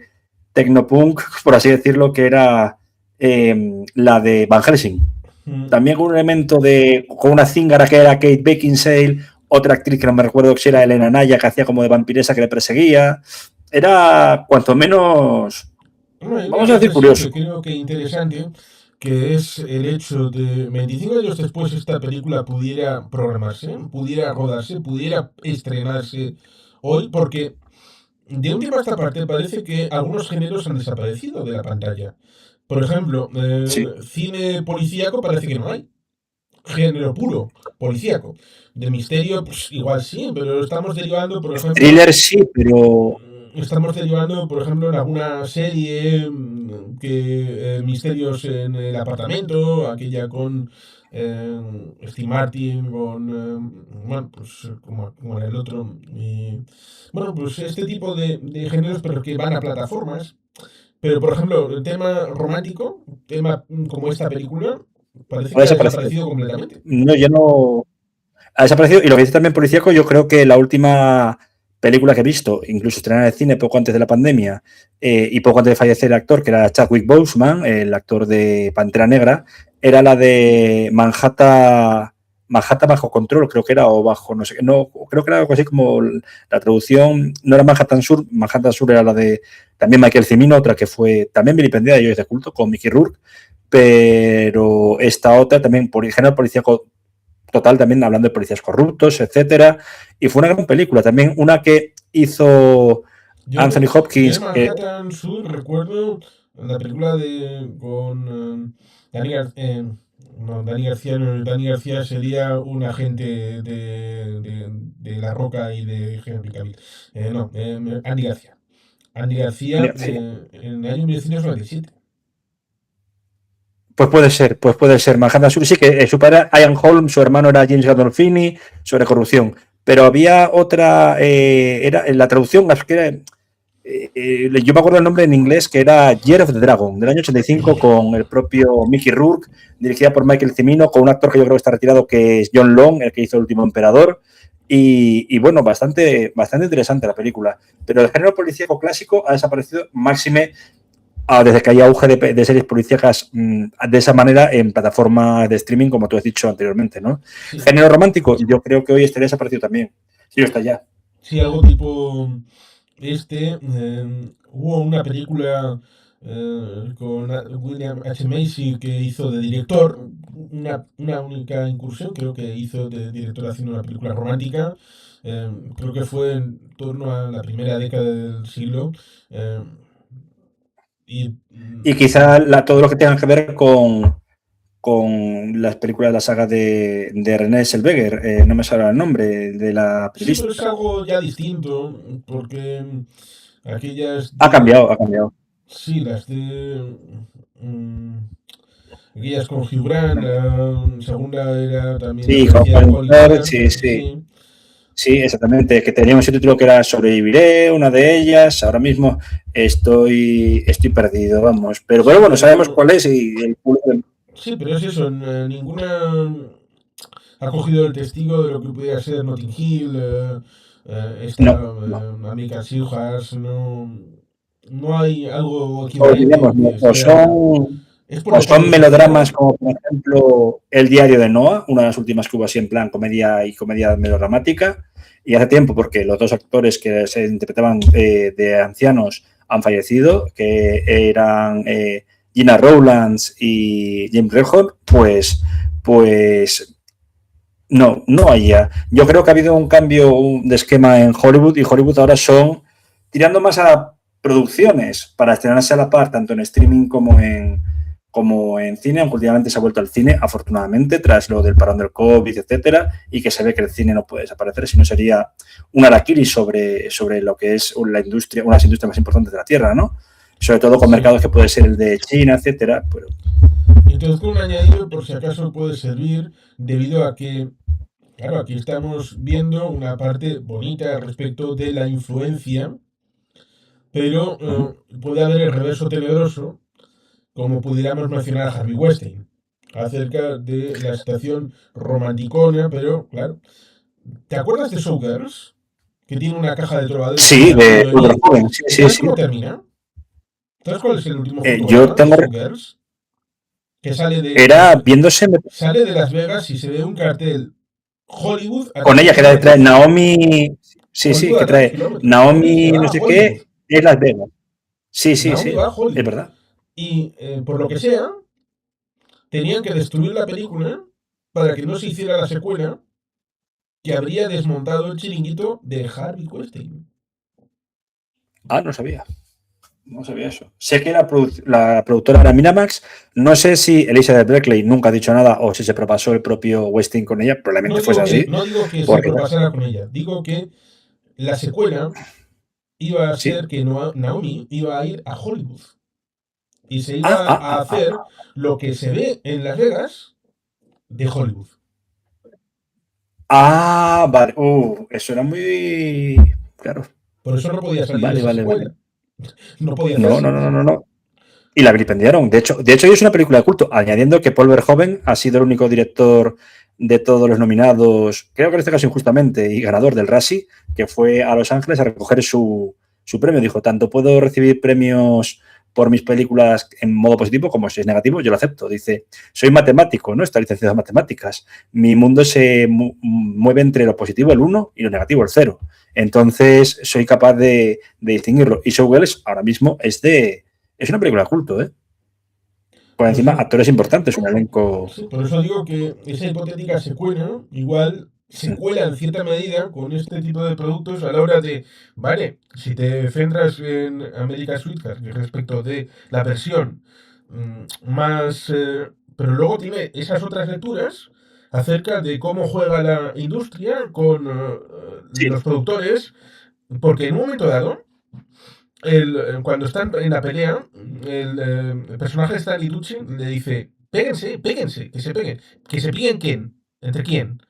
tecnopunk, por así decirlo, que era la de Van Helsing. Mm, También con un elemento con una zíngara que era Kate Beckinsale, otra actriz que no me recuerdo si era Elena Naya, que hacía como de vampiresa que le perseguía. Era, cuanto menos, bueno, hay una vamos a decir, reflexión que curioso. creo que interesante, que es el hecho de 25 años después esta película pudiera programarse, pudiera rodarse, pudiera estrenarse hoy, porque de un tiempo a esta parte parece que algunos géneros han desaparecido de la pantalla. Por ejemplo, Sí. cine policíaco parece que no hay. Género puro, policíaco. De misterio, pues igual sí, pero estamos derivando, por ejemplo, Thriller sí, pero estamos derivando, por ejemplo, en alguna serie que misterios en el apartamento, aquella con Steve Martin, con bueno, pues como en el otro. Bueno, pues este tipo de géneros, pero que van a plataformas. Pero, por ejemplo, el tema romántico, tema como esta película, parece ha que ha desaparecido. desaparecido completamente. No, yo no, ha desaparecido. Y lo que dice también Policíaco, yo creo que la última película que he visto, incluso estrenada en el cine poco antes de la pandemia y poco antes de fallecer el actor, que era Chadwick Boseman, el actor de Pantera Negra, era la de Manhattan bajo control, creo que era, o bajo, no sé, no, creo que era algo así como la traducción, no era Manhattan Sur era la de también Michael Cimino, otra que fue también vilipendiada y hoy es de culto, con Mickey Rourke, pero esta otra también, por género policíaco total, también hablando de policías corruptos, etcétera. Y fue una gran película. También una que hizo Yo Anthony de Hopkins. Manhattan Sur recuerdo la película de con Dani García, no, Dani García, no, Dani García sería un agente de La Roca y de Henry Cavill. No, Andy García. Andy García Sí. en el año 1997. Pues puede ser. Manhattan Sur, sí que su padre era Ian Holm, su hermano era James Gandolfini, sobre corrupción. Pero había otra, era en la traducción, que era, yo me acuerdo el nombre en inglés, que era Year of the Dragon, del año 85, con el propio Mickey Rourke, dirigida por Michael Cimino, con un actor que yo creo que está retirado, que es John Long, el que hizo El último emperador. Y bueno, bastante interesante la película. Pero el género policíaco clásico ha desaparecido máxime desde que hay auge de series policíacas de esa manera en plataformas de streaming, como tú has dicho anteriormente, ¿no? Sí, Género romántico, yo creo que hoy estaría desaparecido también. Sí, está ya. sí, algo tipo hubo una película con William H. Macy que hizo de director, una única incursión, creo que hizo de director haciendo una película romántica. Creo que fue en torno a la primera década del siglo. eh, y Y quizá todo lo que tenga que ver con las películas de la saga de René Zellweger, no me sale el nombre, de la sí, pero periodista. es algo ya distinto, porque aquellas Ha de... cambiado, ha cambiado. Sí, las de... mm, aquellas con Hugh Grant, la segunda era también Sí, con aparecía en Colin Firth, Colin sí, Firth, sí. sí. Sí, exactamente, que tenía un título que era Sobreviviré, una de ellas. Ahora mismo estoy perdido, vamos. Pero Sí, bueno, sabemos pero... cuál es y el Sí, pero es eso, ninguna ha cogido el testigo de lo que pudiera ser Notting Hill, esta no, no. American Silhouettes, no, no hay algo equivalente Olvidemos, no. que sea... Es por O el son tono social. melodramas como, por ejemplo, El diario de Noah, una de las últimas que hubo así en plan comedia y comedia melodramática. Y hace tiempo, porque los dos actores que se interpretaban de ancianos han fallecido, que eran Gina Rowlands y James Redford, pues no hay ya. Yo creo que ha habido un cambio de esquema en Hollywood y Hollywood ahora son tirando más a producciones para estrenarse a la par, tanto en streaming como en cine, aunque últimamente se ha vuelto al cine, afortunadamente, tras lo del parón del COVID, etcétera, y que se ve que el cine no puede desaparecer, sino sería un araquiri sobre lo que es la industria, una de las industrias más importantes de la Tierra, ¿no? Sobre todo con Sí. mercados que puede ser el de China, etcétera. Pero... Y entonces con un añadido, por si acaso puede servir, debido a que, claro, aquí estamos viendo una parte bonita respecto de la influencia, pero puede haber el reverso tenebroso, como pudiéramos mencionar a Harvey Weinstein, acerca de la situación romanticona, pero claro, ¿te acuerdas de Showgirls? Que tiene una caja de trovadores con Sí, de Arturo Ultra Lee. Joven, sí, ¿Y sí, sabes sí. cómo termina? ¿Sabes cuál es el último Yo fotograma de tengo Showgirls? Que era viéndose sale de Las Vegas y se ve un cartel Hollywood a con ella, que 300 trae metros. Naomi, sí, sí, Hollywood que a tantos trae kilómetros. Es que Naomi, va no a sé Hollywood. qué, es Las Vegas. Sí, sí, Naomi va sí, a es Hollywood. verdad. Y por lo que sea, tenían que destruir la película para que no se hiciera la secuela que habría desmontado el chiringuito de Harvey Weinstein. Ah, no sabía eso. Sé que la productora era Miramax, no sé si Elizabeth Berkley nunca ha dicho nada o si se propasó el propio Westing con ella, probablemente fuese así, No digo que se porque propasara con ella, digo que la secuela iba a sí. ser que Naomi iba a ir a Hollywood y se Ah, iba ah, a ah, ah. hacer lo que se ve en Las Vegas de Hollywood. Ah, vale. Eso era muy claro. Por eso no podía salir Vale, esa vale, vale. secuela. No podía No, hacerse. no, no, no, no. Y la vilipendiaron. De hecho, hoy es una película de culto, añadiendo que Paul Verhoeven ha sido el único director de todos los nominados, creo que en este caso injustamente, y ganador del Razzie, que fue a Los Ángeles a recoger su premio. Dijo, tanto puedo recibir premios por mis películas en modo positivo como si es negativo, yo lo acepto. Dice, soy matemático, ¿no? Está licenciado en matemáticas. Mi mundo se mueve entre lo positivo, el 1, y lo negativo, el 0. Entonces, soy capaz de distinguirlo. Y Showgirls ahora mismo es una película de culto, ¿eh? Por Por encima, eso, actores importantes, un elenco. sí, por eso digo que esa hipotética secuela igual se cuela en cierta medida con este tipo de productos a la hora de, vale, si te centras en American Sweetheart respecto de la versión más... pero luego tiene esas otras lecturas acerca de cómo juega la industria con Sí, los productores, porque en un momento dado, cuando están en la pelea, el personaje de Stanley Tucci le dice, péguense, péguense, que se peguen quién, entre quién.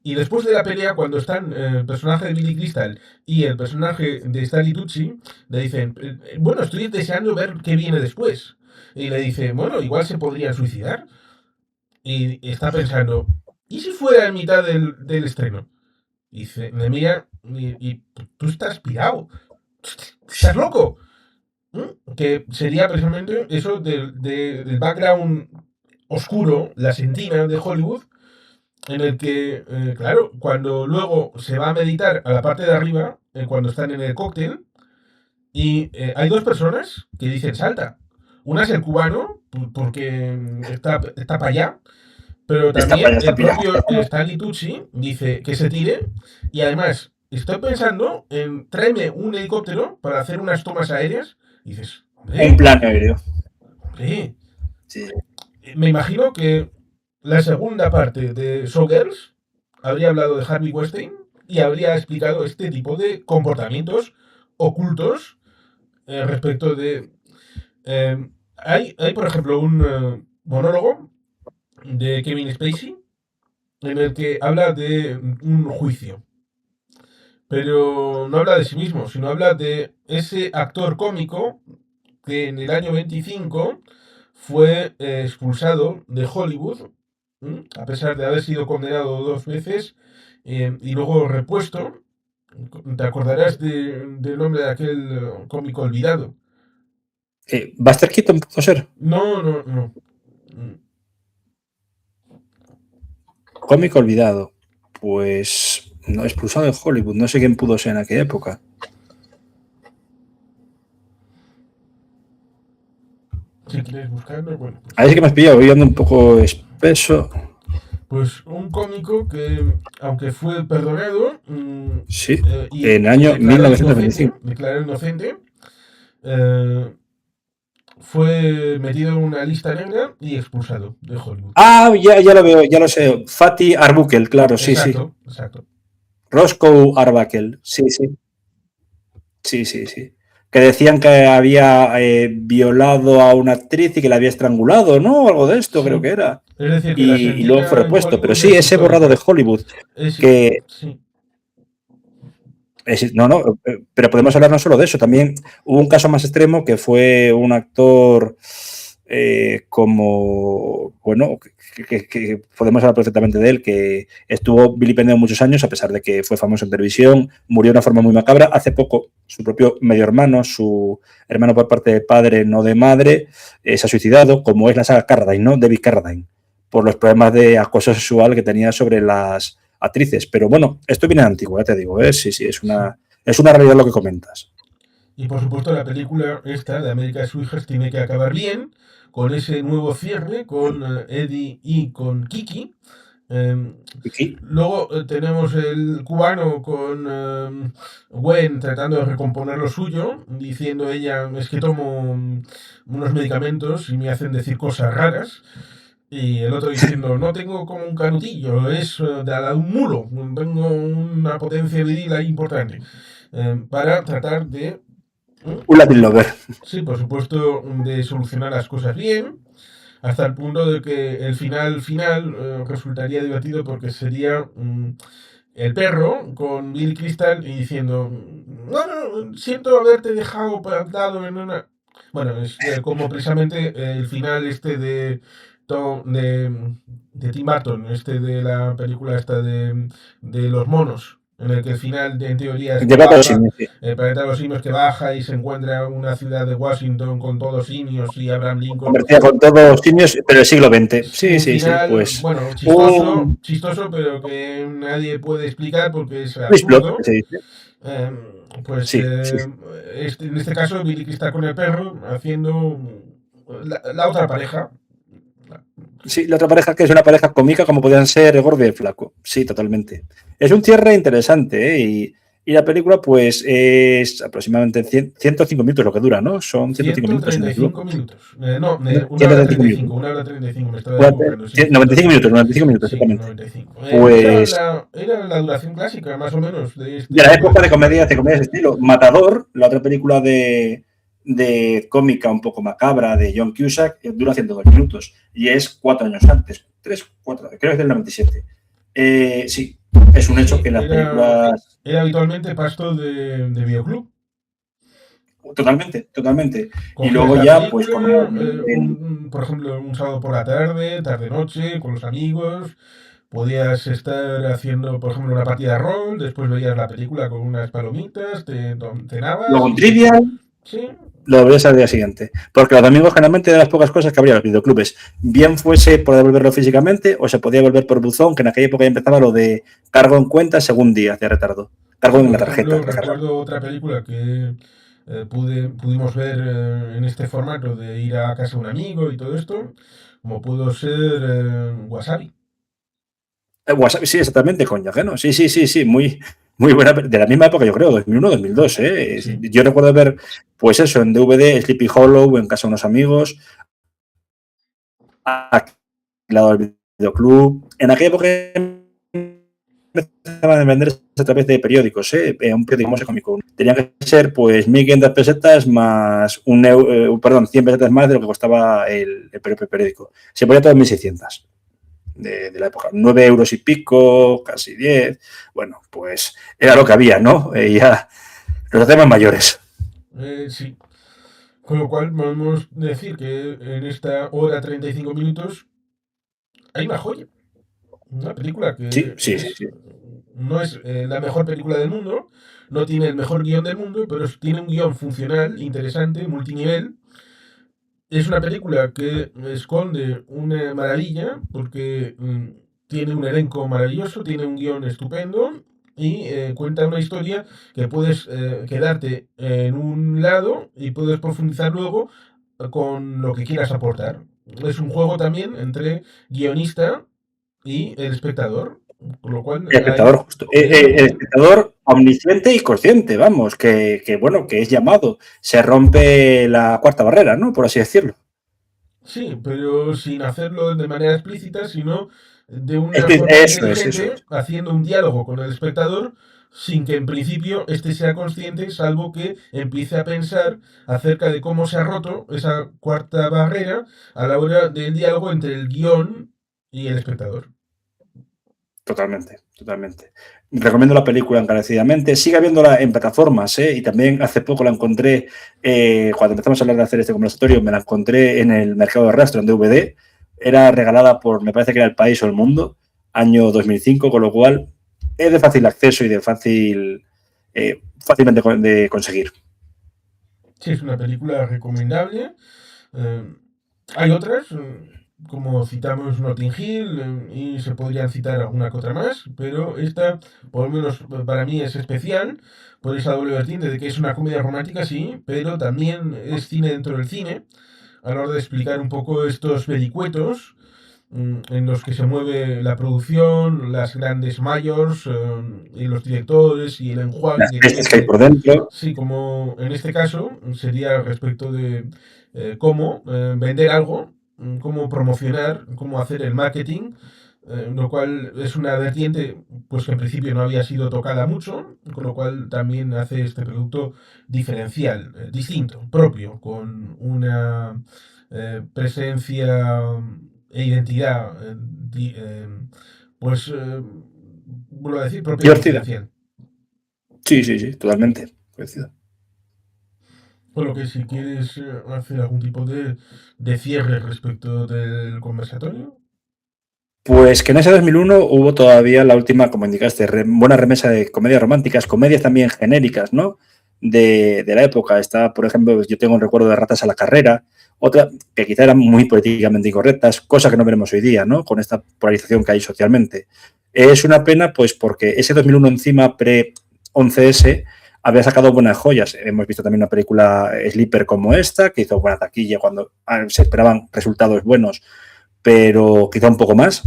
Y después de la pelea, cuando están el personaje de Billy Crystal y el personaje de Stanley Tucci, le dicen, bueno, estoy deseando ver qué viene después. Y le dice, bueno, igual se podrían suicidar. Y está pensando, ¿y si fuera en mitad del estreno? Y dice, me mira, y tú estás pirado, estás loco. Que sería precisamente eso del background oscuro, la sentina de Hollywood, en el que, claro, cuando luego se va a meditar a la parte de arriba, cuando están en el cóctel, y hay dos personas que dicen salta. Una es el cubano, porque está para allá, pero está para también allá, está el pillado. propio Stanley Tucci dice que se tire, y además estoy pensando en tráeme un helicóptero para hacer unas tomas aéreas, y dices, Un hombre, plan aéreo. hombre, Sí. me imagino que la segunda parte de Showgirls habría hablado de Harvey Weinstein y habría explicado este tipo de comportamientos ocultos respecto de... hay, por ejemplo, un monólogo de Kevin Spacey en el que habla de un juicio, pero no habla de sí mismo, sino habla de ese actor cómico que en el año 25 fue expulsado de Hollywood, a pesar de haber sido condenado dos veces y luego repuesto. ¿Te acordarás del nombre de aquel cómico olvidado? Buster Keaton pudo ser. No, no, no. Mm, Cómico olvidado. Pues no, expulsado en Hollywood. No sé quién pudo ser en aquella época. Si quieres buscarlo, bueno, Ahí sí que me has pillado, voy ando un poco espeso. pues un cómico que, aunque fue perdonado Sí, y en el año 1925. declarado inocente, eh, fue metido en una lista negra y expulsado de Hollywood. Ah, ya lo veo, ya lo sé. Fatty Arbuckle, claro, sí, sí. Exacto, exacto. Roscoe Arbuckle, sí, sí. Sí, sí, sí. Que decían que había violado a una actriz y que la había estrangulado, ¿no? Algo de esto, creo Sí. que era. Es decir, que la Y luego fue sentina en repuesto. Pero Hollywood le sí, ese resultó borrado de eficaz. Hollywood, Sí, que sí. no, no, pero podemos hablar no solo de eso, también hubo un caso más extremo que fue un actor como, bueno, que podemos hablar perfectamente de él, que estuvo vilipendiado muchos años, a pesar de que fue famoso en televisión, murió de una forma muy macabra. Hace poco, su propio medio hermano, su hermano por parte de padre, no de madre, se ha suicidado, como es la saga Carradine, ¿no? David Carradine, por los problemas de acoso sexual que tenía sobre las actrices. Pero bueno, esto viene de antiguo, ya te digo, ¿eh? Sí, sí, es Sí. una realidad lo que comentas. Y por supuesto la película esta de American Sweetheart tiene que acabar bien, con ese nuevo cierre, con Eddie y con Kiki. Eh, Aquí, luego tenemos el cubano con Gwen tratando de recomponer lo suyo, diciendo ella, es que tomo unos medicamentos y me hacen decir cosas raras. Y el otro diciendo, no tengo como un canutillo, es de un mulo, tengo una potencia viril ahí importante. Para tratar de, un Latin por, Lover. sí, por supuesto, de solucionar las cosas bien, hasta el punto de que el final resultaría divertido porque sería el perro con Billy Crystal y diciendo, no, no, siento haberte dejado plantado en una... Bueno, es como precisamente el final este de Tim Burton, este de la película esta de los monos, en el que el final en teoría es que Lleva todo baja, sin el planeta de los simios que baja y se encuentra una ciudad de Washington con todos simios y Abraham Lincoln. convertida con todos simios, pero del siglo XX. Sí, Un sí, sí, final, pues bueno, chistoso, un chistoso, pero que nadie puede explicar porque es Chris Block, que absurdo. se dice. Eh, pues Sí, sí, sí. en este caso, Billy que está con el perro haciendo la otra pareja. Sí, la otra pareja que es una pareja cómica como podían ser el gordo y el flaco. Sí, totalmente. Es un cierre interesante, ¿eh? Y la película, pues, es aproximadamente 105 minutos lo que dura, ¿no? Son 105 minutos, si no me 135 equivoco. minutos. No, una hora 135 treinta y minutos. cinco, una hora 35, me estaba equivocando, sí, 95 minutos, 135. 95 minutos, Sí, exactamente. 95. Pues Era la duración clásica, más o menos, de este de la tipo de época películas. de comedia de ese estilo. Matador, la otra película de cómica un poco macabra de John Cusack, dura 102 minutos y es 4 años antes, 3, 4, creo que es del 97. Sí, es un hecho Sí, que las películas... era habitualmente pasto de videoclub. Totalmente, totalmente. Y Cogías luego la ya, pues película, cuando... por ejemplo, un sábado por la tarde, tarde-noche, con los amigos. Podías estar haciendo, por ejemplo, una partida de rol, después veías la película con unas palomitas, te luego cenabas un y... Trivial, Sí, lo verías al día siguiente. Porque los domingos generalmente de las pocas cosas que habría los videoclubes, bien fuese por devolverlo físicamente o se podía volver por buzón, que en aquella época ya empezaba lo de cargo en cuenta según día de retardo. Cargo sí, en por la tarjeta. ejemplo, recuerdo otra película que pudimos ver en este formato de ir a casa de un amigo y todo esto, como pudo ser Wasabi. WhatsApp, sí, exactamente, coño, ¿no? Sí, sí, sí, sí, muy buena, de la misma época, yo creo, 2001, 2002, ¿eh? Sí. Yo recuerdo ver, pues eso, en DVD, Sleepy Hollow, en casa de unos amigos, al lado del videoclub. En aquella época empezaban a vender a través de periódicos, ¿eh? Un periódico económico. Tenían que ser, pues, 1.500 pesetas más perdón, 100 pesetas más de lo que costaba el periódico. Se ponía todo en 1.600. De la época, 9 euros y pico, casi 10. Bueno, pues era lo que había, ¿no? Ya los hacemos mayores. Sí. Con lo cual podemos decir que en esta hora 35 minutos hay una joya. Una película Sí, que sí, sí, sí. no es la mejor película del mundo, no tiene el mejor guión del mundo, pero tiene un guión funcional, interesante, multinivel. Es una película que esconde una maravilla porque tiene un elenco maravilloso, tiene un guión estupendo y cuenta una historia que puedes quedarte en un lado y puedes profundizar luego con lo que quieras aportar. Es un juego también entre guionista y el espectador, con lo cual El espectador ahí justo. es una El joya. espectador omnisciente y consciente, vamos, bueno, que es llamado. Se rompe la cuarta barrera, ¿no? Por así decirlo. Sí, pero sin hacerlo de manera explícita, sino de Es una que forma eso es, eso inteligente, es. haciendo un diálogo con el espectador sin que en principio éste sea consciente, salvo que empiece a pensar acerca de cómo se ha roto esa cuarta barrera a la hora del diálogo entre el guión y el espectador. Totalmente, totalmente. Recomiendo la película encarecidamente. Sigue viéndola en plataformas, ¿eh? Y también hace poco la encontré, cuando empezamos a hablar de hacer este conversatorio, me la encontré en el mercado de rastro en DVD. Era regalada por, me parece que era El País o El Mundo, año 2005, con lo cual es de fácil acceso y de fácilmente de conseguir. Sí, es una película recomendable. Eh, Hay otras, como citamos Notting Hill, y se podrían citar alguna que otra más, pero esta, por lo menos para mí, es especial por esa doble vertiente de que es una comedia romántica, sí, pero también es cine dentro del cine, a la hora de explicar un poco estos vericuetos en los que se mueve la producción, las grandes mayors, y los directores y el enjuague Las que tienen pestes que hay que... por dentro, Sí, como en este caso sería respecto de cómo vender algo, cómo promocionar, cómo hacer el marketing, lo cual es una vertiente pues que en principio no había sido tocada mucho, con lo cual también hace este producto diferencial, distinto, propio, con una presencia e identidad, pues, vuelvo a decir, propia y divertida. diferencial. Sí, sí, sí, totalmente. Coincido. Por lo que si quieres hacer algún tipo de cierre respecto del conversatorio. Pues que en ese 2001 hubo todavía la última, como indicaste, buena remesa de comedias románticas, comedias también genéricas, ¿no? De la época. Está, por ejemplo, yo tengo un recuerdo de Ratas a la carrera, otra que quizá eran muy políticamente incorrectas, cosa que no veremos hoy día, ¿no? Con esta polarización que hay socialmente. Es una pena, pues, porque ese 2001 encima, pre-11S, había sacado buenas joyas. Hemos visto también una película Sleeper como esta, que hizo buena taquilla cuando se esperaban resultados buenos, pero quizá un poco más.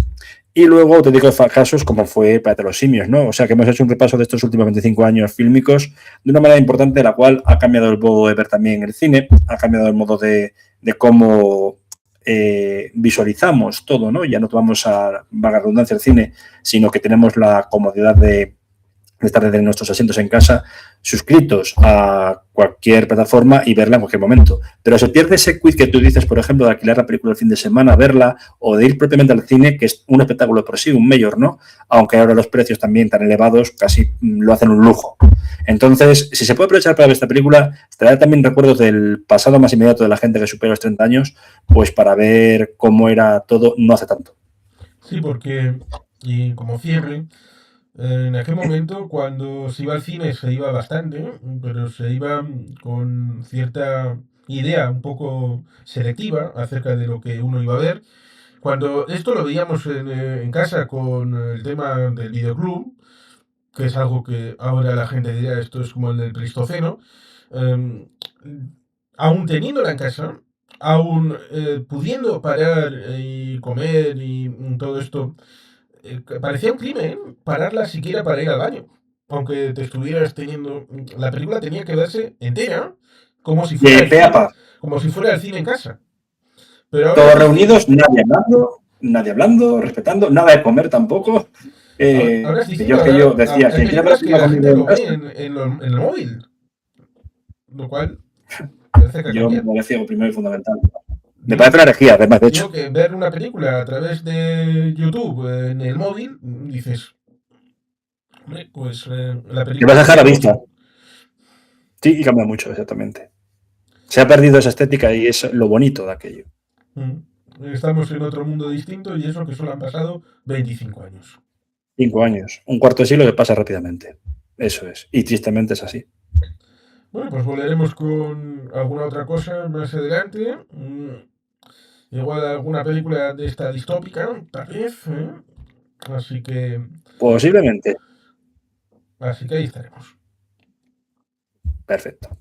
Y luego auténticos fracasos como fue Planeta de los Simios, ¿no? O sea que hemos hecho un repaso de estos últimos 25 años fílmicos de una manera importante, la cual ha cambiado el modo de ver también el cine, ha cambiado el modo de cómo visualizamos todo, ¿no? Ya no tomamos a vaga redundancia el cine, sino que tenemos la comodidad de estar desde nuestros asientos en casa, suscritos a cualquier plataforma y verla en cualquier momento. Pero se pierde ese quiz que tú dices, por ejemplo, de alquilar la película el fin de semana, verla, o de ir propiamente al cine, que es un espectáculo por sí, un mayor, ¿no? Aunque ahora los precios también tan elevados casi lo hacen un lujo. Entonces, si se puede aprovechar para ver esta película, traer también recuerdos del pasado más inmediato de la gente que supera los 30 años, pues para ver cómo era todo no hace tanto. Sí, porque, y como cierre, en aquel momento, cuando se iba al cine, se iba bastante, pero se iba con cierta idea un poco selectiva acerca de lo que uno iba a ver. Cuando esto lo veíamos en casa con el tema del videoclub, que es algo que ahora la gente diría esto es como el del Pleistoceno, eh, aún teniéndola en casa, aún pudiendo parar y comer y todo esto, parecía un crimen pararla siquiera para ir al baño. Aunque te estuvieras teniendo. La película tenía que verse entera, como si fuera De el pe a pa. cine, como si fuera el cine en casa. Pero ahora Todos es reunidos, nadie hablando, respetando, nada de comer tampoco. ahora es distinto. Yo que Ahora yo decía, hay quien quiera ver la películas que película la conmigo gente en lo ve casa, en el móvil, lo cual parece que ha yo me cambiado. parece lo primero y fundamental. Me Digo parece una que, herejía, además, de hecho. digo que ver una película a través de YouTube en el móvil, dices, hombre, pues la Te película vas a dejar cambia a vista. mucho. Sí, y cambia mucho, exactamente. Se ha perdido esa estética y es lo bonito de aquello. Estamos en otro mundo distinto y eso que solo han pasado 25 años. 5 años, un cuarto de siglo que pasa rápidamente. Eso es. Y tristemente es así. Bueno, pues volveremos con alguna otra cosa más adelante. Igual alguna película de esta distópica, tal vez. Así que, Posiblemente. así que ahí estaremos. Perfecto.